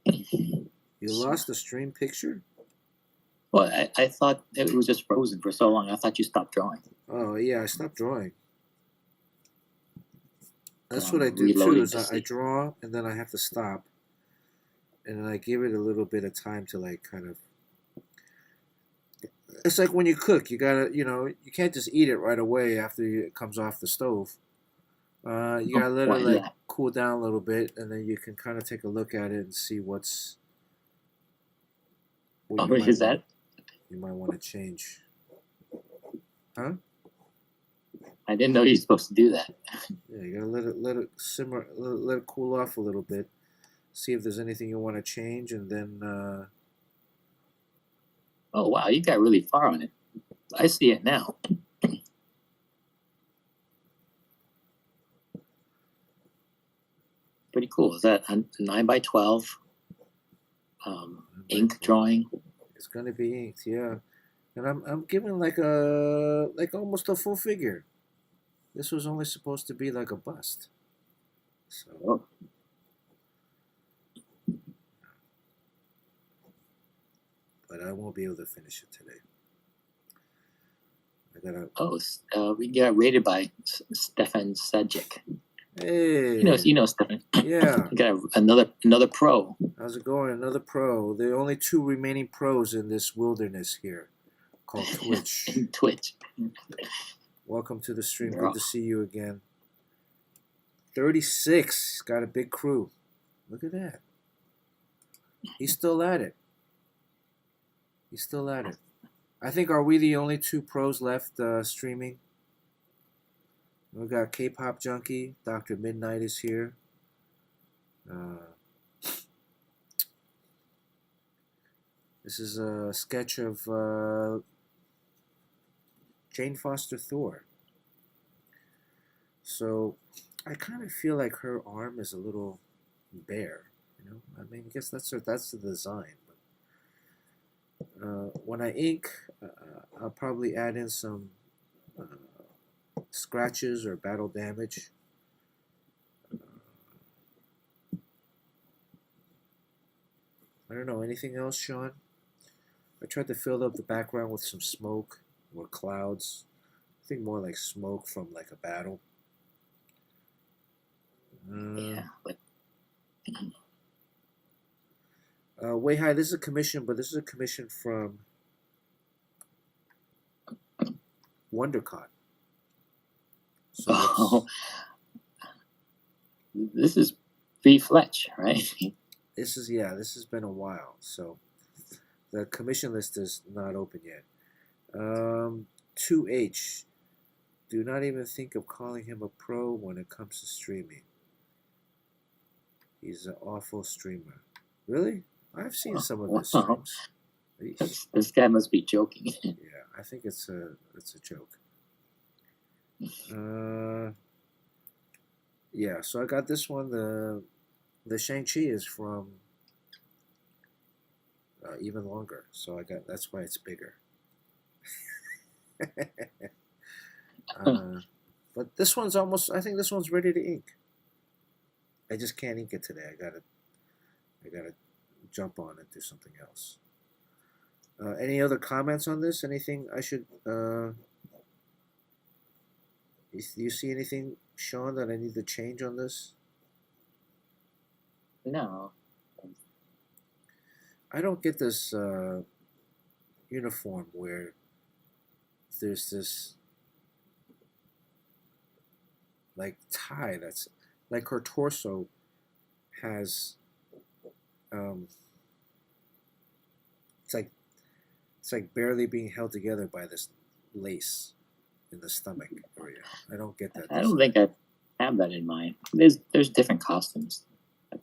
Speaker 1: you lost the stream picture?
Speaker 2: Well, I thought it was just frozen for so long. I thought you stopped drawing.
Speaker 1: Oh, yeah, I stopped drawing. That's
Speaker 2: So
Speaker 1: what I
Speaker 2: I'm
Speaker 1: do too,
Speaker 2: reloading
Speaker 1: is
Speaker 2: to
Speaker 1: I
Speaker 2: see.
Speaker 1: draw and then I have to stop. And then I give it a little bit of time to like kind of. It's like when you cook, you gotta, you can't just eat it right away after it comes off the stove. You gotta let it like
Speaker 2: Yeah.
Speaker 1: cool down a little bit, and then you can kind of take a look at it and see what
Speaker 2: Oh,
Speaker 1: you might
Speaker 2: is
Speaker 1: want,
Speaker 2: that?
Speaker 1: you might want to change. Huh?
Speaker 2: I didn't know you were supposed to do that.
Speaker 1: Yeah, you gotta let it simmer, let it cool off a little bit. See if there's anything you want to change, and then
Speaker 2: Oh, wow, you got really far on it. I see it now. Pretty cool. Is that a 9x12 ink drawing?
Speaker 1: it's gonna be inked, yeah. And I'm giving like almost a full figure. This was only supposed to be like a bust. So
Speaker 2: Oh,
Speaker 1: but I won't be able to finish it today. I gotta.
Speaker 2: we got rated by Stefan Sajic.
Speaker 1: Hey.
Speaker 2: You know Stefan.
Speaker 1: Yeah.
Speaker 2: We got another pro.
Speaker 1: How's it going? Another pro. There are only 2 remaining pros in this wilderness here, called Twitch.
Speaker 2: Twitch.
Speaker 1: Welcome to the stream.
Speaker 2: You're
Speaker 1: Good
Speaker 2: off.
Speaker 1: to see you again. 36. Got a big crew. Look at that. He's still at it. He's still at it. I think, are we the only 2 pros left streaming? We got K-pop junkie. Dr. Midnight is here. This is a sketch of Jane Foster Thor. So I kind of feel like her arm is a little bare. I mean, I guess that's the design. But when I ink, I'll probably add in some scratches or battle damage. I don't know, anything else, Sean? I tried to fill up the background with some smoke or clouds. I think more like smoke from like a battle.
Speaker 2: Yeah, but
Speaker 1: Way High, this is a commission, but this is a commission from WonderCon. So
Speaker 2: this is V Fletch, right?
Speaker 1: this has been a while. So the commission list is not open yet. 2H. Do not even think of calling him a pro when it comes to streaming. He's an awful streamer. Really? I've seen some of his streams.
Speaker 2: This guy must be joking.
Speaker 1: Yeah, I think it's a joke. Yeah, so I got this one. The Shang-Chi is from even longer, so that's why it's bigger. But this one's I think this one's ready to ink. I just can't ink it today. I gotta jump on and do something else. Any other comments on this? Anything I should? You see anything, Sean, that I need to change on this?
Speaker 2: No.
Speaker 1: I don't get this uniform where there's this like tie that's like her torso has um, it's like barely being held together by this lace in the stomach area. I don't get that.
Speaker 2: I don't think I have that in mind. There's different costumes.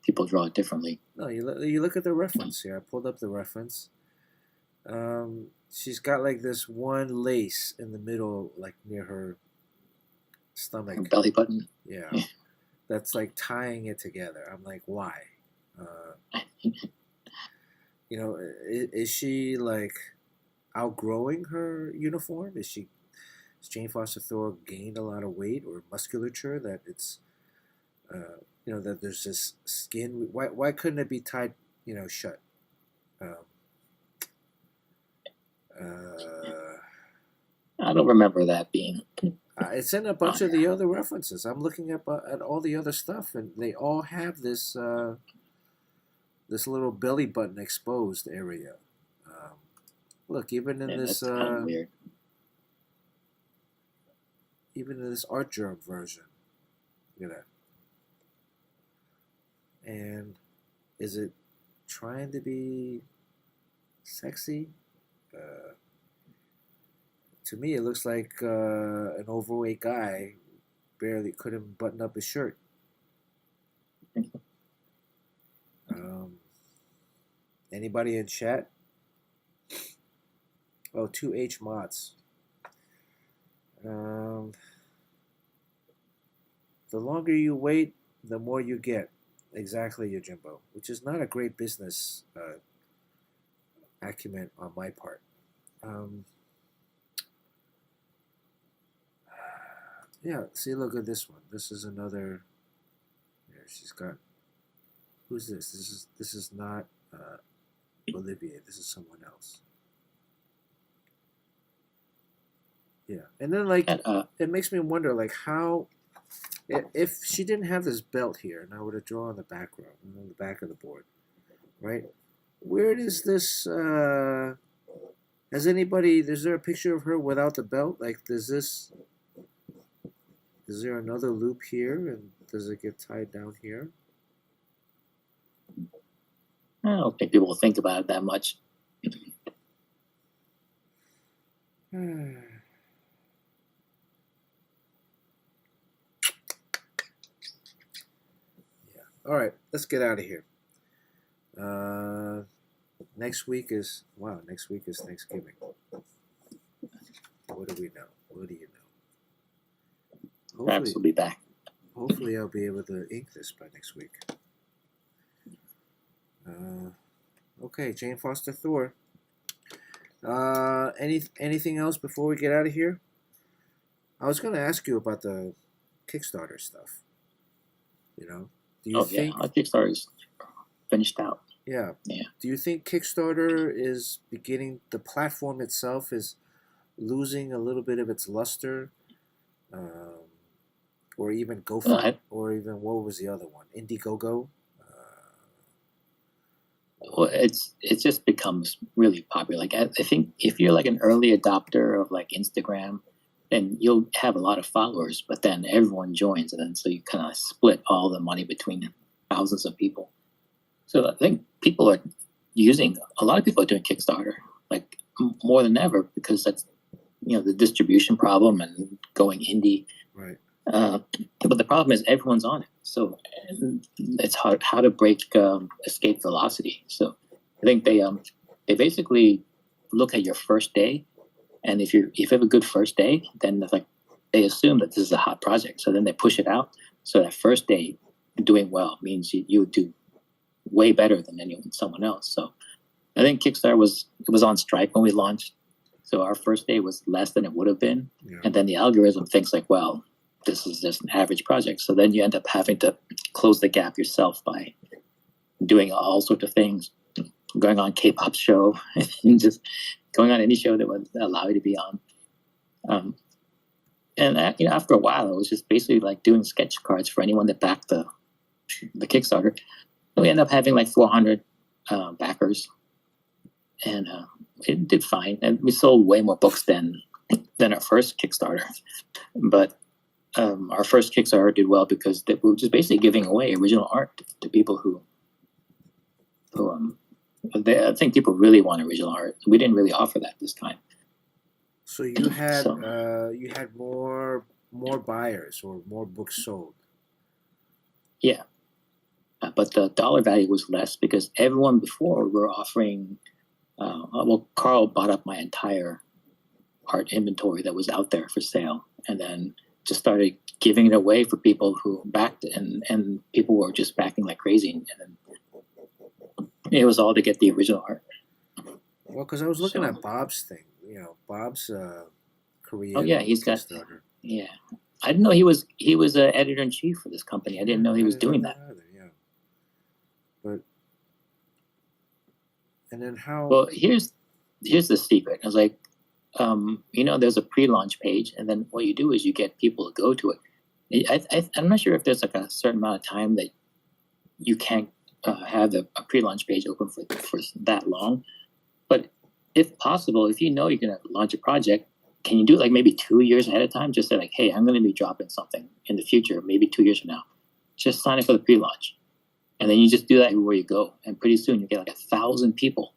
Speaker 2: People draw it differently.
Speaker 1: No, you look at the reference here. I pulled up the reference. She's got like this one lace in the middle, like near her stomach,
Speaker 2: Her belly button.
Speaker 1: Yeah, that's like tying it together. I'm like, why? Is she like outgrowing her uniform? Has Jane Foster Thor gained a lot of weight or musculature that it's that there's this skin? Why couldn't it be tied shut?
Speaker 2: I don't remember that being.
Speaker 1: It's in a bunch of the other references. I'm looking at all the other stuff, and they all have this this little belly button exposed area. Look, even in this
Speaker 2: weird.
Speaker 1: Even in this art germ version, look at that. And is it trying to be sexy? To me, it looks like an overweight guy barely couldn't button up his shirt. Anybody in chat? Oh, 2H mods. The longer you wait, the more you get. Exactly, Yojimbo. Which is not a great business acumen on my part. Yeah, see, look at this one. This is another. Here, she's got. Who's this? This is not Olivia. This is someone else. Yeah, and then like it makes me wonder, like how, if she didn't have this belt here, and I were to draw on the background, on the back of the board, right? Where does this? Has anybody? Is there a picture of her without the belt? Like, does this? Is there another loop here, and does it get tied down here?
Speaker 2: I don't think people will think about it that much.
Speaker 1: Yeah. All right, let's get out of here. Next week is Thanksgiving. What do we know? What do you know?
Speaker 2: Perhaps we'll be back.
Speaker 1: Hopefully, I'll be able to ink this by next week. Okay, Jane Foster Thor. Anything else before we get out of here? I was going to ask you about the Kickstarter stuff. Do you think?
Speaker 2: Yeah, our Kickstarter is finished out.
Speaker 1: Yeah.
Speaker 2: Yeah.
Speaker 1: Do you think Kickstarter is beginning? The platform itself is losing a little bit of its luster, or even GoFundMe, or even what was the other one? Indiegogo.
Speaker 2: Well, it just becomes really popular. Like I think if you're like an early adopter of like Instagram, then you'll have a lot of followers, but then everyone joins, and then so you kind of split all the money between thousands of people. So I think a lot of people are doing Kickstarter like more than ever, because that's the distribution problem and going indie.
Speaker 1: Right.
Speaker 2: But the problem is everyone's on it, so it's hard how to break escape velocity. So I think they basically look at your first day, and if you have a good first day, then it's like they assume that this is a hot project. So then they push it out. So that first day doing well means you would do way better than someone else. So I think Kickstarter was on strike when we launched. So our first day was less than it would have been, and then the algorithm thinks like, well, this is just an average project. So then you end up having to close the gap yourself by doing all sorts of things, going on K-pop show, and just going on any show that would allow you to be on. And after a while, it was just basically like doing sketch cards for anyone that backed the Kickstarter. And we ended up having like 400 backers, and it did fine. And we sold way more books than our first Kickstarter, but our first Kickstarter did well because we were just basically giving away original art to people who I think people really want original art. We didn't really offer that this time.
Speaker 1: So you had more buyers or more books sold.
Speaker 2: Yeah, but the dollar value was less because everyone before were offering. Well, Carl bought up my entire art inventory that was out there for sale, and then just started giving it away for people who backed it, and people were just backing like crazy, and then it was all to get the original art.
Speaker 1: Well, because I was looking at Bob's thing, Bob's Korean.
Speaker 2: Oh yeah, he's got.
Speaker 1: Kickstarter.
Speaker 2: Yeah, I didn't know he was an editor in chief for this company. I didn't know he was doing that.
Speaker 1: Either, yeah. But and then how?
Speaker 2: Well, here's the secret. I was like, there's a pre-launch page, and then what you do is you get people to go to it. I'm not sure if there's like a certain amount of time that you can't have a pre-launch page open for that long. But if possible, if you know you're going to launch a project, can you do it like maybe 2 years ahead of time? Just say like, hey, I'm going to be dropping something in the future, maybe 2 years from now. Just sign up for the pre-launch. And then you just do that everywhere you go. And pretty soon you get like 1,000 people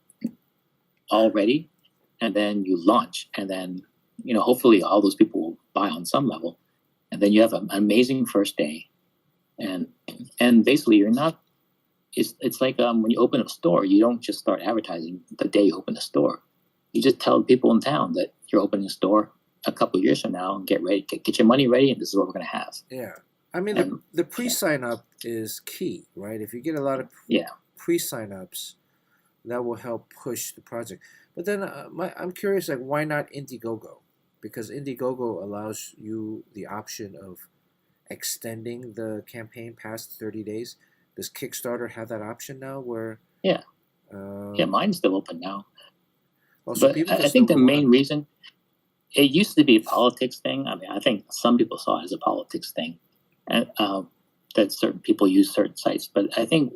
Speaker 2: all ready. And then you launch. And then, hopefully all those people will buy on some level. And then you have an amazing first day. And basically you're not, it's like when you open a store, you don't just start advertising the day you open the store. You just tell people in town that you're opening a store a couple of years from now and get ready, get your money ready, and this is what we're going to have.
Speaker 1: Yeah. I mean, the pre-sign up is key, right? If you get a lot of pre-sign ups, that will help push the project. But then I'm curious, like, why not Indiegogo? Because Indiegogo allows you the option of extending the campaign past 30 days. Does Kickstarter have that option now where...
Speaker 2: Yeah, mine's still open now.
Speaker 1: So
Speaker 2: but I think the main reason, it used to be a politics thing. I mean, I think some people saw it as a politics thing, and that certain people use certain sites. But I think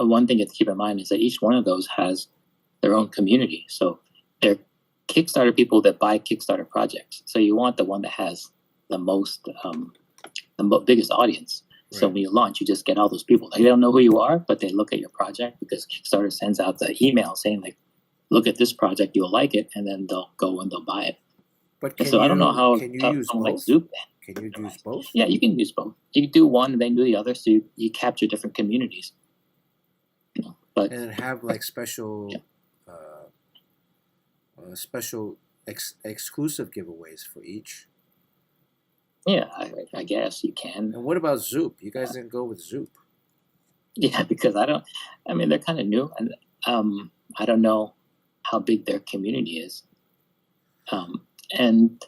Speaker 2: one thing to keep in mind is that each one of those has their own community. So they're Kickstarter people that buy Kickstarter projects. So you want the one that has the most, biggest audience. Right. So when you launch, you just get all those people. They don't know who you are, but they look at your project because Kickstarter sends out the email saying like, look at this project, you'll like it, and then they'll go and they'll buy it.
Speaker 1: But
Speaker 2: I don't know how.
Speaker 1: Can you use both?
Speaker 2: Like Zoop.
Speaker 1: Can you use both?
Speaker 2: Yeah, you can use both. You can do one and then do the other, so you capture different communities. But
Speaker 1: and have like special, exclusive giveaways for each.
Speaker 2: Yeah, I guess you can.
Speaker 1: And what about Zoop? You guys didn't go with Zoop?
Speaker 2: Yeah, because I mean, they're kind of new, and I don't know how big their community is. And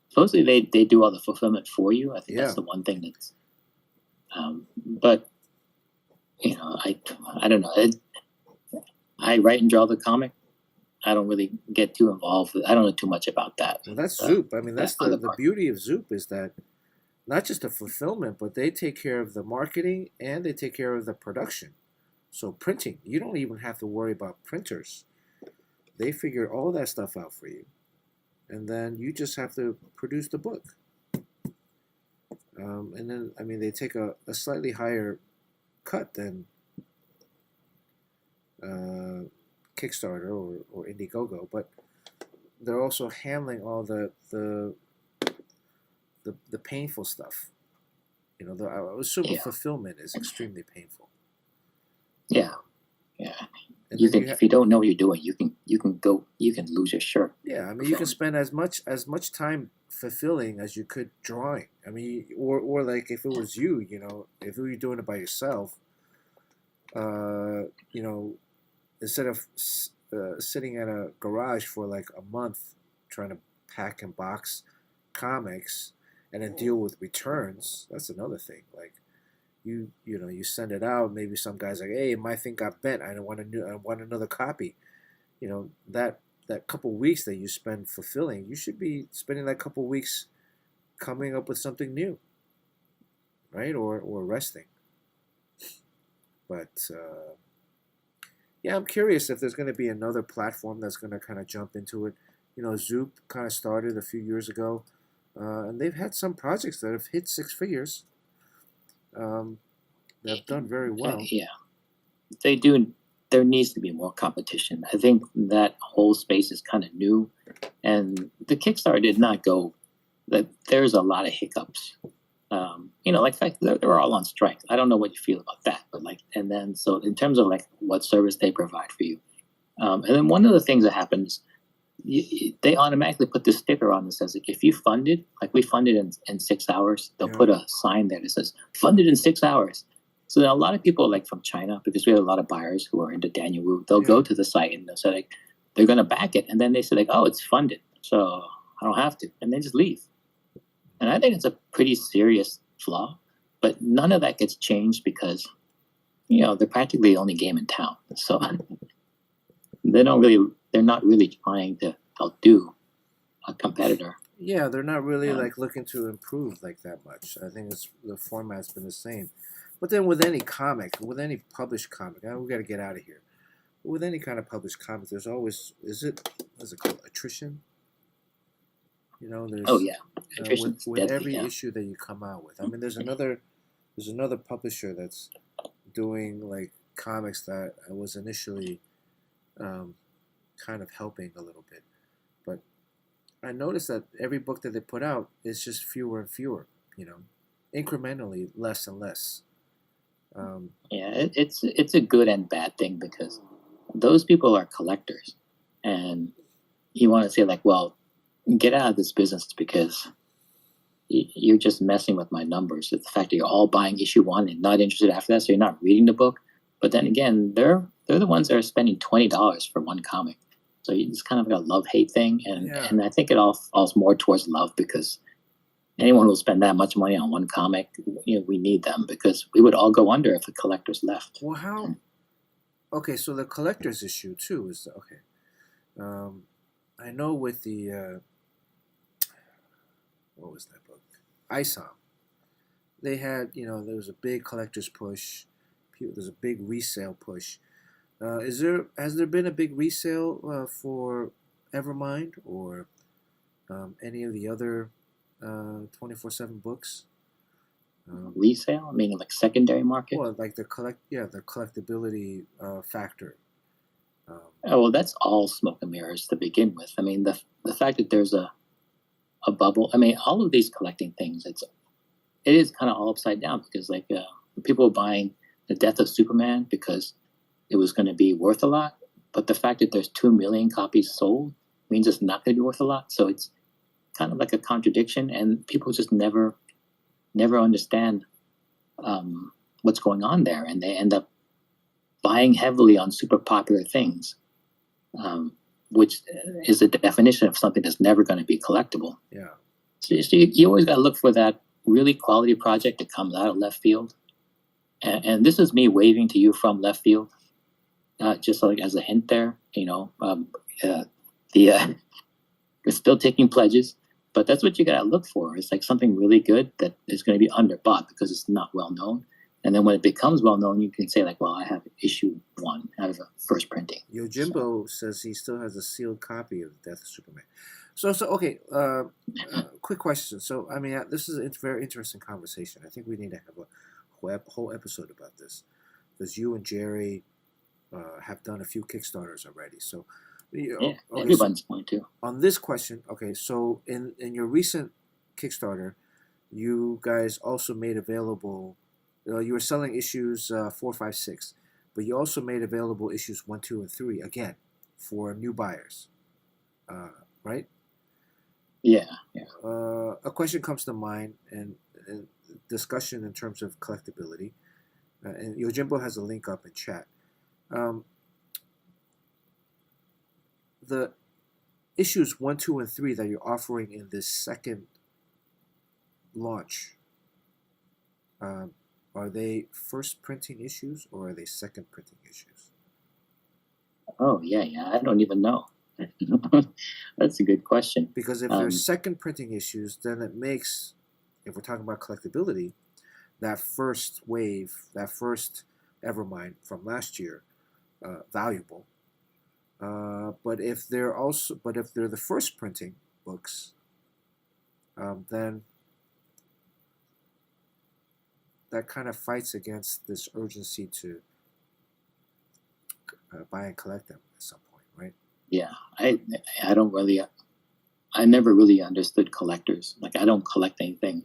Speaker 2: supposedly they do all the fulfillment for you. I think that's the one thing that's. But I don't know. I write and draw the comic. I don't really get too involved. I don't know too much about that.
Speaker 1: Well, that's Zoop. I mean, that's the beauty of Zoop is that not just the fulfillment, but they take care of the marketing and they take care of the production. So printing, you don't even have to worry about printers. They figure all that stuff out for you. And then you just have to produce the book. And then, I mean, they take a slightly higher cut than Kickstarter or Indiegogo, but they're also handling all the painful stuff. I assume fulfillment is extremely painful.
Speaker 2: Yeah. And if you don't know what you're doing, you can lose your shirt.
Speaker 1: Yeah, I mean, you can spend as much time fulfilling as you could drawing. I mean, or like if it was you, if you were doing it by yourself, instead of sitting at a garage for like a month trying to pack and box comics and then deal with returns, that's another thing. Like, you send it out. Maybe some guy's like, hey, my thing got bent. I want another copy. That couple weeks that you spend fulfilling, you should be spending that couple weeks coming up with something new, right? Or resting. But yeah, I'm curious if there's going to be another platform that's going to kind of jump into it. Zoop kind of started a few years ago, and they've had some projects that have hit six figures. They've done very well.
Speaker 2: Yeah, they do. There needs to be more competition. I think that whole space is kind of new, and the Kickstarter did not go. That there's a lot of hiccups. Like fact they're all on strike. I don't know what you feel about that, but and then so in terms of what service they provide for you, and then one of the things that happens, they automatically put this sticker on that says if you funded, like we funded in 6 hours, they'll put a sign there that says funded in 6 hours. So then a lot of people from China, because we have a lot of buyers who are into Daniel Wu, they'll go to the site and they'll say they're going to back it, and then they say oh, it's funded, so I don't have to, and they just leave. And I think it's a pretty serious flaw, but none of that gets changed because they're practically the only game in town, so they're not really trying to outdo a competitor.
Speaker 1: Yeah, they're not really looking to improve that much. I think the format's been the same. But then with any comic, with any published comic, we got to get out of here. But with any kind of published comic, there's always what's it called, attrition? There's with every issue that you come out with. I mean, there's another publisher that's doing comics that I was initially kind of helping a little bit, but I noticed that every book that they put out is just fewer and fewer. Incrementally less and less.
Speaker 2: It's a good and bad thing because those people are collectors, and you want to say well, get out of this business because you're just messing with my numbers. The fact that you're all buying issue 1 and not interested after that, so you're not reading the book. But then again, they're the ones that are spending $20 for one comic. So it's kind of like a love-hate thing, and I think it all falls more towards love because anyone who will spend that much money on one comic, we need them because we would all go under if the collectors left.
Speaker 1: Well, how? Okay, so the collector's issue too is okay. I know with the what was that book? ISOM. They had there was a big collector's push. There's a big resale push. Has there been a big resale for Evermind or any of the other 24/7 books?
Speaker 2: Resale? I mean, secondary market?
Speaker 1: Well, the collectability factor.
Speaker 2: Well, that's all smoke and mirrors to begin with. I mean, the fact that there's a bubble. I mean, all of these collecting things, it is kind of all upside down because people are buying The Death of Superman because it was going to be worth a lot, but the fact that there's 2 million copies sold means it's not going to be worth a lot. So it's kind of like a contradiction, and people just never understand what's going on there, and they end up buying heavily on super popular things, which is the definition of something that's never going to be collectible.
Speaker 1: Yeah.
Speaker 2: So you always got to look for that really quality project that comes out of left field, and this is me waving to you from left field. Just as a hint there, we're still taking pledges, but that's what you got to look for. It's something really good that is going to be underbought because it's not well known. And then when it becomes well known, you can say well, I have issue 1 out of the first printing.
Speaker 1: Yojimbo says he still has a sealed copy of Death of Superman. So okay, quick question. So I mean, this is a very interesting conversation. I think we need to have a whole episode about this because you and Jerry have done a few Kickstarters already. So
Speaker 2: everyone's going to. On
Speaker 1: this question, okay, so in your recent Kickstarter, you guys also made available, you were selling issues 4, 5, 6, but you also made available issues 1, 2, and 3 again for new buyers, right?
Speaker 2: Yeah.
Speaker 1: A question comes to mind and discussion in terms of collectability, and Yojimbo has a link up in chat. The issues 1, 2, and 3 that you're offering in this second launch, are they first printing issues or are they second printing issues?
Speaker 2: Oh yeah. I don't even know. That's a good question.
Speaker 1: Because if they're second printing issues, then it makes, if we're talking about collectability, that first wave, that first Evermind from last year, valuable. But if they're the first printing books, then that kind of fights against this urgency to buy and collect them at some point, right?
Speaker 2: Yeah, I don't really, I never really understood collectors. Like I don't collect anything.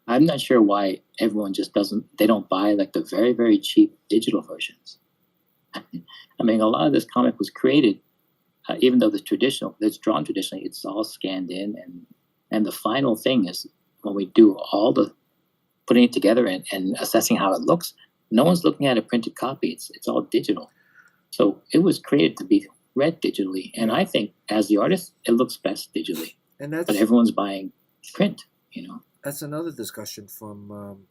Speaker 2: I'm not sure why everyone just they don't buy like the very, very cheap digital versions. I mean, a lot of this comic was created, even though it's drawn traditionally, it's all scanned in. And the final thing is when we do all the putting it together and assessing how it looks, no one's looking at a printed copy. It's all digital. So it was created to be read digitally. And I think as the artist, it looks best digitally. But everyone's buying print, you know.
Speaker 1: That's another discussion from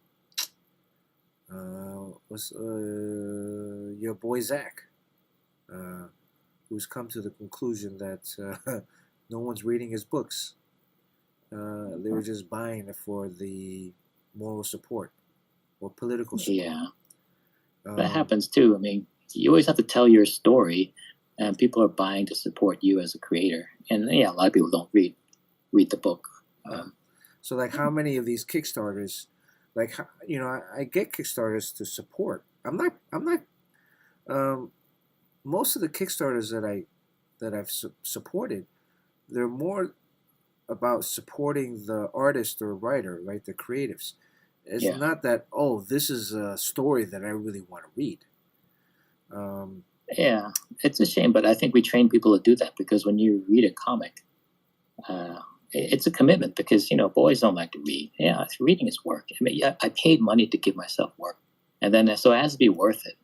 Speaker 1: your boy Zach, who's come to the conclusion that no one's reading his books. They were just buying it for the moral support or political support.
Speaker 2: Yeah, that happens too. I mean, you always have to tell your story, and people are buying to support you as a creator. And yeah, a lot of people don't read the book.
Speaker 1: So, like, how many of these Kickstarters, like, you know, I get Kickstarters to support. I'm not. Most of the Kickstarters that I've supported, they're more about supporting the artist or writer, right? The creatives. It's not that, oh, this is a story that I really want to read.
Speaker 2: Yeah, it's a shame, but I think we train people to do that because when you read a comic, it's a commitment because, you know, boys don't like to read. Yeah, reading is work. I mean, I paid money to give myself work. And then so it has to be worth it.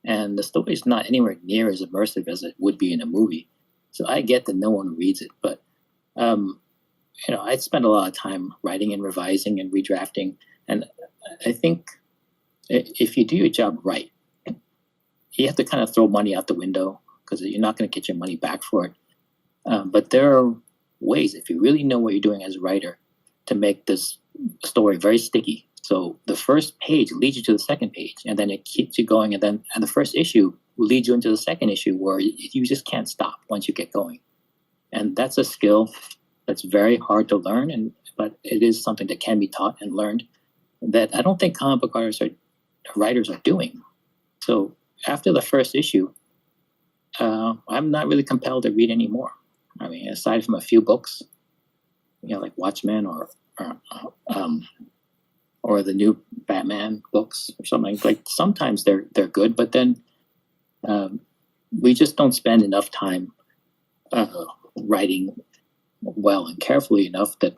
Speaker 2: And the story's not anywhere near as immersive as it would be in a movie. So I get that no one reads it. But, you know, I spend a lot of time writing and revising and redrafting. And I think if you do your job right, you have to kind of throw money out the window because you're not going to get your money back for it. But there are ways, if you really know what you're doing as a writer, to make this story very sticky. So the first page leads you to the second page, and then it keeps you going. And the first issue will lead you into the second issue where you just can't stop once you get going. And that's a skill that's very hard to learn, but it is something that can be taught and learned that I don't think comic book writers are doing. So after the first issue, I'm not really compelled to read anymore. I mean, aside from a few books, you know, like Watchmen or the new Batman books or something. Like sometimes they're good, but then we just don't spend enough time writing well and carefully enough that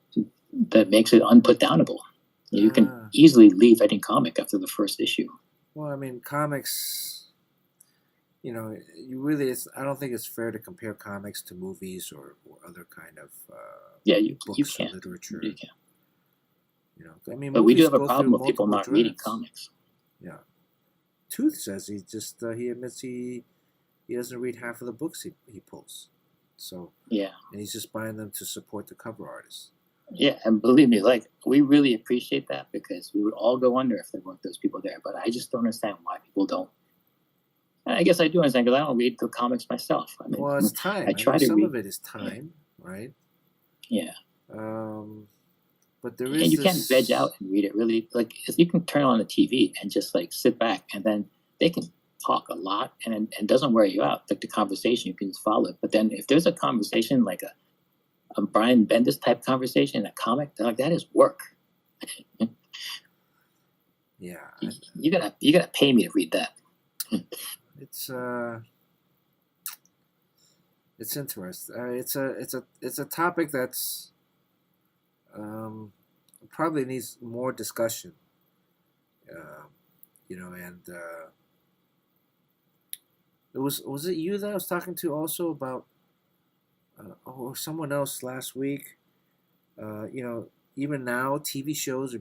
Speaker 2: makes it unputdownable. You can easily leave any comic after the first issue.
Speaker 1: Well, I mean, comics, you know, I don't think it's fair to compare comics to movies or other kind of books or literature.
Speaker 2: You can.
Speaker 1: You know, I mean,
Speaker 2: but we do have a problem with people not reading comics.
Speaker 1: Yeah. Tooth says he admits he doesn't read half of the books he pulls. So
Speaker 2: yeah,
Speaker 1: and he's just buying them to support the cover artists.
Speaker 2: Yeah, and believe me, like we really appreciate that because we would all go under if there weren't those people there. But I just don't understand why people don't. And I guess I do understand because I don't read the comics myself. I mean,
Speaker 1: well, it's time. I try to some read. Of it is time, right?
Speaker 2: Yeah.
Speaker 1: But there is.
Speaker 2: And you can't veg out and read it really. Like if you can turn on the TV and just like sit back, and then they can talk a lot and doesn't wear you out. Like the conversation, you can just follow it. But then if there's a conversation like a Brian Bendis type conversation in a comic, like that is work.
Speaker 1: Yeah,
Speaker 2: you gotta pay me to read that.
Speaker 1: It's interesting. It's a topic that's probably needs more discussion. You know, and was it you that I was talking to also about or someone else last week? You know, even now TV shows or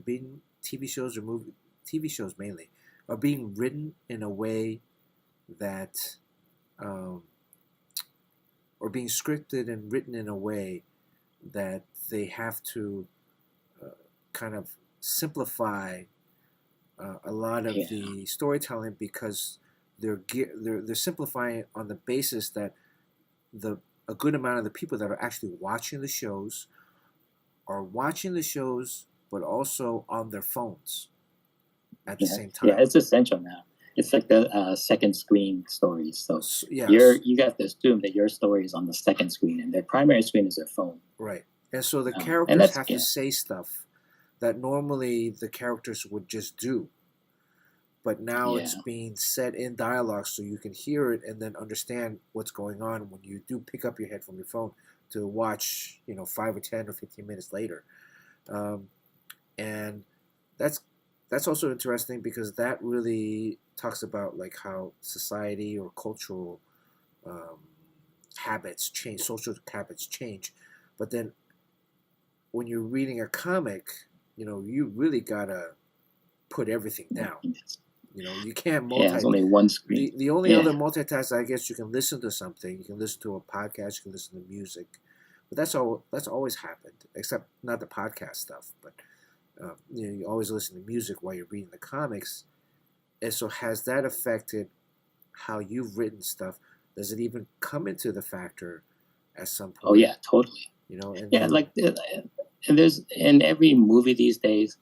Speaker 1: TV shows mainly, are being written in a way that, um, or being scripted and written in a way that they have to uh, kind of simplify a lot of
Speaker 2: Yeah.
Speaker 1: the storytelling because they're simplifying it on the basis that the a good amount of the people that are actually watching the shows are watching the shows, but also on their phones at the
Speaker 2: Yeah,
Speaker 1: same
Speaker 2: yeah,
Speaker 1: time.
Speaker 2: it's essential now. It's like the second screen stories. So
Speaker 1: Yes,
Speaker 2: you got to assume that your story is on the second screen, and their primary screen is their phone.
Speaker 1: right. And so the
Speaker 2: And
Speaker 1: characters
Speaker 2: that's
Speaker 1: have to say stuff that normally the characters would just do, but now it's
Speaker 2: yeah,
Speaker 1: being said in dialogue so you can hear it and then understand what's going on when you do pick up your head from your phone to watch 5 or 10 or 15 minutes later. um, and that's that's also interesting because that really talks about like how society or cultural um, habits change, social habits change. But then when you're reading a comic, you really gotta put everything down. You can't
Speaker 2: yeah. It's
Speaker 1: multi.
Speaker 2: only one screen.
Speaker 1: The only
Speaker 2: Yeah,
Speaker 1: other multitask, I guess, you can listen to something. You can listen to a podcast. You can listen to music, but that's all. That's always happened, except not the podcast stuff. But you always listen to music while you're reading the comics. And so, has that affected how you've written stuff? Does it even come into the factor at some
Speaker 2: oh
Speaker 1: point?
Speaker 2: yeah, totally.
Speaker 1: And
Speaker 2: Yeah,
Speaker 1: then
Speaker 2: like and there's in every movie these days,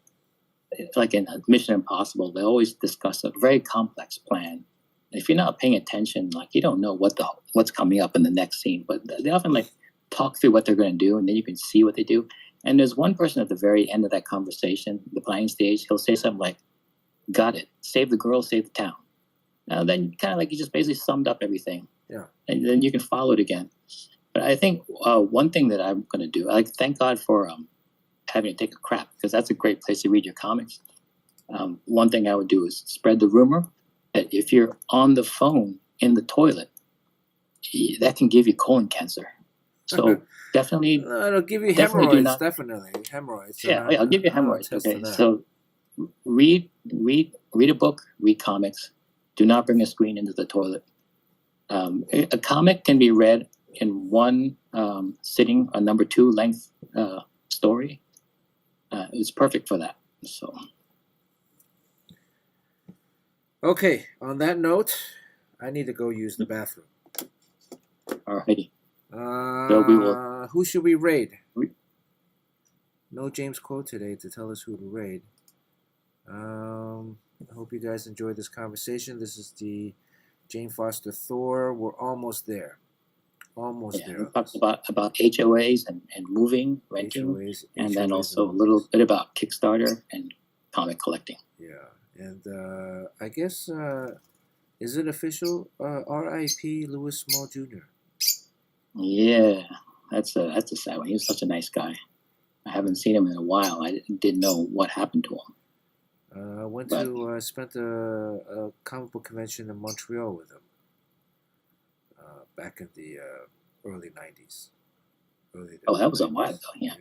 Speaker 2: like in Mission Impossible, they always discuss a very complex plan. If you're not paying attention, like you don't know what's coming up in the next scene. But they often like talk through what they're going to do, and then you can see what they do. And there's one person at the very end of that conversation, the planning stage, he'll say something like, "Got it. Save the girl, save the town." Now then, kind of like you just basically summed up everything,
Speaker 1: yeah,
Speaker 2: and then you can follow it again. But I think one thing that I'm going to do, like, thank God for having to take a crap because that's a great place to read your comics. One thing I would do is spread the rumor that if you're on the phone in the toilet, that can give you colon cancer. So definitely,
Speaker 1: it'll give you
Speaker 2: definitely do
Speaker 1: hemorrhoids.
Speaker 2: not.
Speaker 1: Definitely hemorrhoids.
Speaker 2: Yeah, I'll give you
Speaker 1: I'll
Speaker 2: hemorrhoids.
Speaker 1: attest to
Speaker 2: Okay,
Speaker 1: that.
Speaker 2: so read a book, read comics. Do not bring a screen into the toilet. A comic can be read in one sitting, a number 2 length story. It's perfect for that. So
Speaker 1: Okay, on that note, I need to go use the bathroom.
Speaker 2: alrighty. So we will.
Speaker 1: Who should we raid?
Speaker 2: Re-
Speaker 1: No James Quote today to tell us who to raid. I hope you guys enjoyed this conversation. This is the Jane Foster Thor. We're almost there. Almost
Speaker 2: Yeah,
Speaker 1: there.
Speaker 2: we talked about HOAs and moving, renting,
Speaker 1: HOAs,
Speaker 2: and then
Speaker 1: HOAs
Speaker 2: also a
Speaker 1: and
Speaker 2: little bit about Kickstarter and comic collecting.
Speaker 1: yeah, and I guess is it official? R.I.P. Lewis Small Jr.
Speaker 2: Yeah, that's a sad one. He was such a nice guy. I haven't seen him in a while. I didn't know what happened to him.
Speaker 1: Spent a comic book convention in Montreal with him back in the early '90s.
Speaker 2: That was a while ago. Yeah.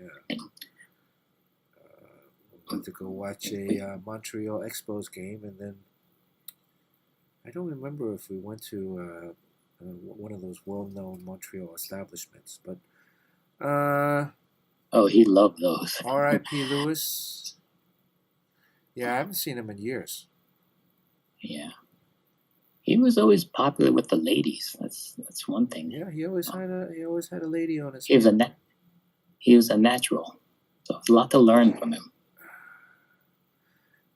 Speaker 1: Went to go watch a Montreal Expos game, and then I don't remember if we went to one of those well-known Montreal establishments, but
Speaker 2: He loved those.
Speaker 1: R.I.P. Lewis. Yeah, I haven't seen him in years.
Speaker 2: Yeah. He was always popular with the ladies. That's one thing.
Speaker 1: Yeah, he always had a lady on his.
Speaker 2: He was a natural. So a lot to learn from him.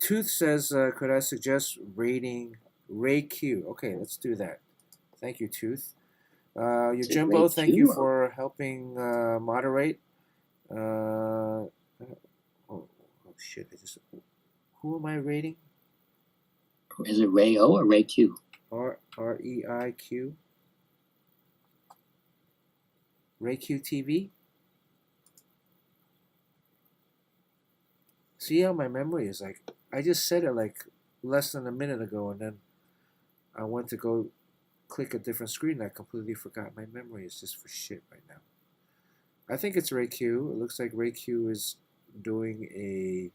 Speaker 1: Tooth says, could I suggest rating Ray Q? Okay, let's do that. Thank you, Tooth. Jimbo, thank you for helping moderate. Oh shit! Who am I rating?
Speaker 2: Is it Ray O or Ray Q?
Speaker 1: REIQ. Ray Q TV. See how my memory is like. I just said it like less than a minute ago, and then I went to go click a different screen. And I completely forgot. My memory is just for shit right now. I think it's Ray Q. It looks like Ray Q is doing a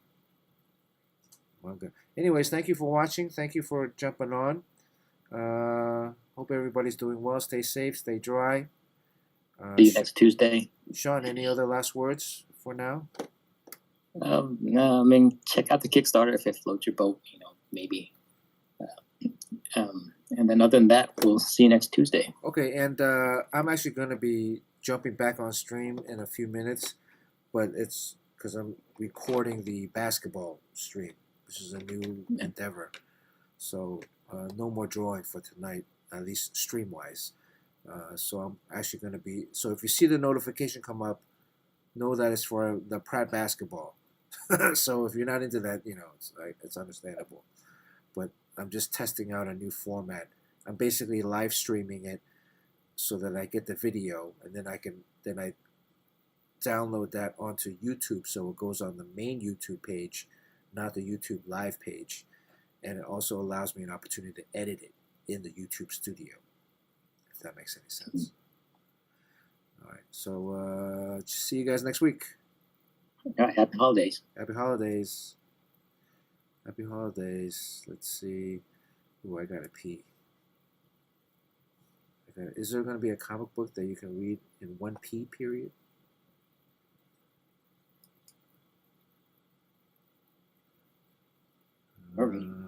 Speaker 1: I'm good. Anyways, thank you for watching. Thank you for jumping on. Hope everybody's doing well. Stay safe. Stay dry.
Speaker 2: See you next Tuesday.
Speaker 1: Sean, any other last words for now?
Speaker 2: No, I mean, check out the Kickstarter if it floats your boat. Maybe. And then other than that, we'll see you next Tuesday.
Speaker 1: Okay, and I'm actually going to be jumping back on stream in a few minutes, but it's because I'm recording the basketball stream, which is a new endeavor. So no more drawing for tonight, at least stream-wise. So I'm actually going to be... So if you see the notification come up, know that it's for the Pratt basketball. So if you're not into that, it's understandable. But I'm just testing out a new format. I'm basically live streaming it so that I get the video, and then I download that onto YouTube, so it goes on the main YouTube page, not the YouTube live page, and it also allows me an opportunity to edit it in the YouTube studio, if that makes any sense. All right, so see you guys next week.
Speaker 2: All right, happy holidays.
Speaker 1: Happy holidays. Happy holidays. Let's see. Ooh, I gotta pee. Is there going to be a comic book that you can read in 1P period?
Speaker 2: All right.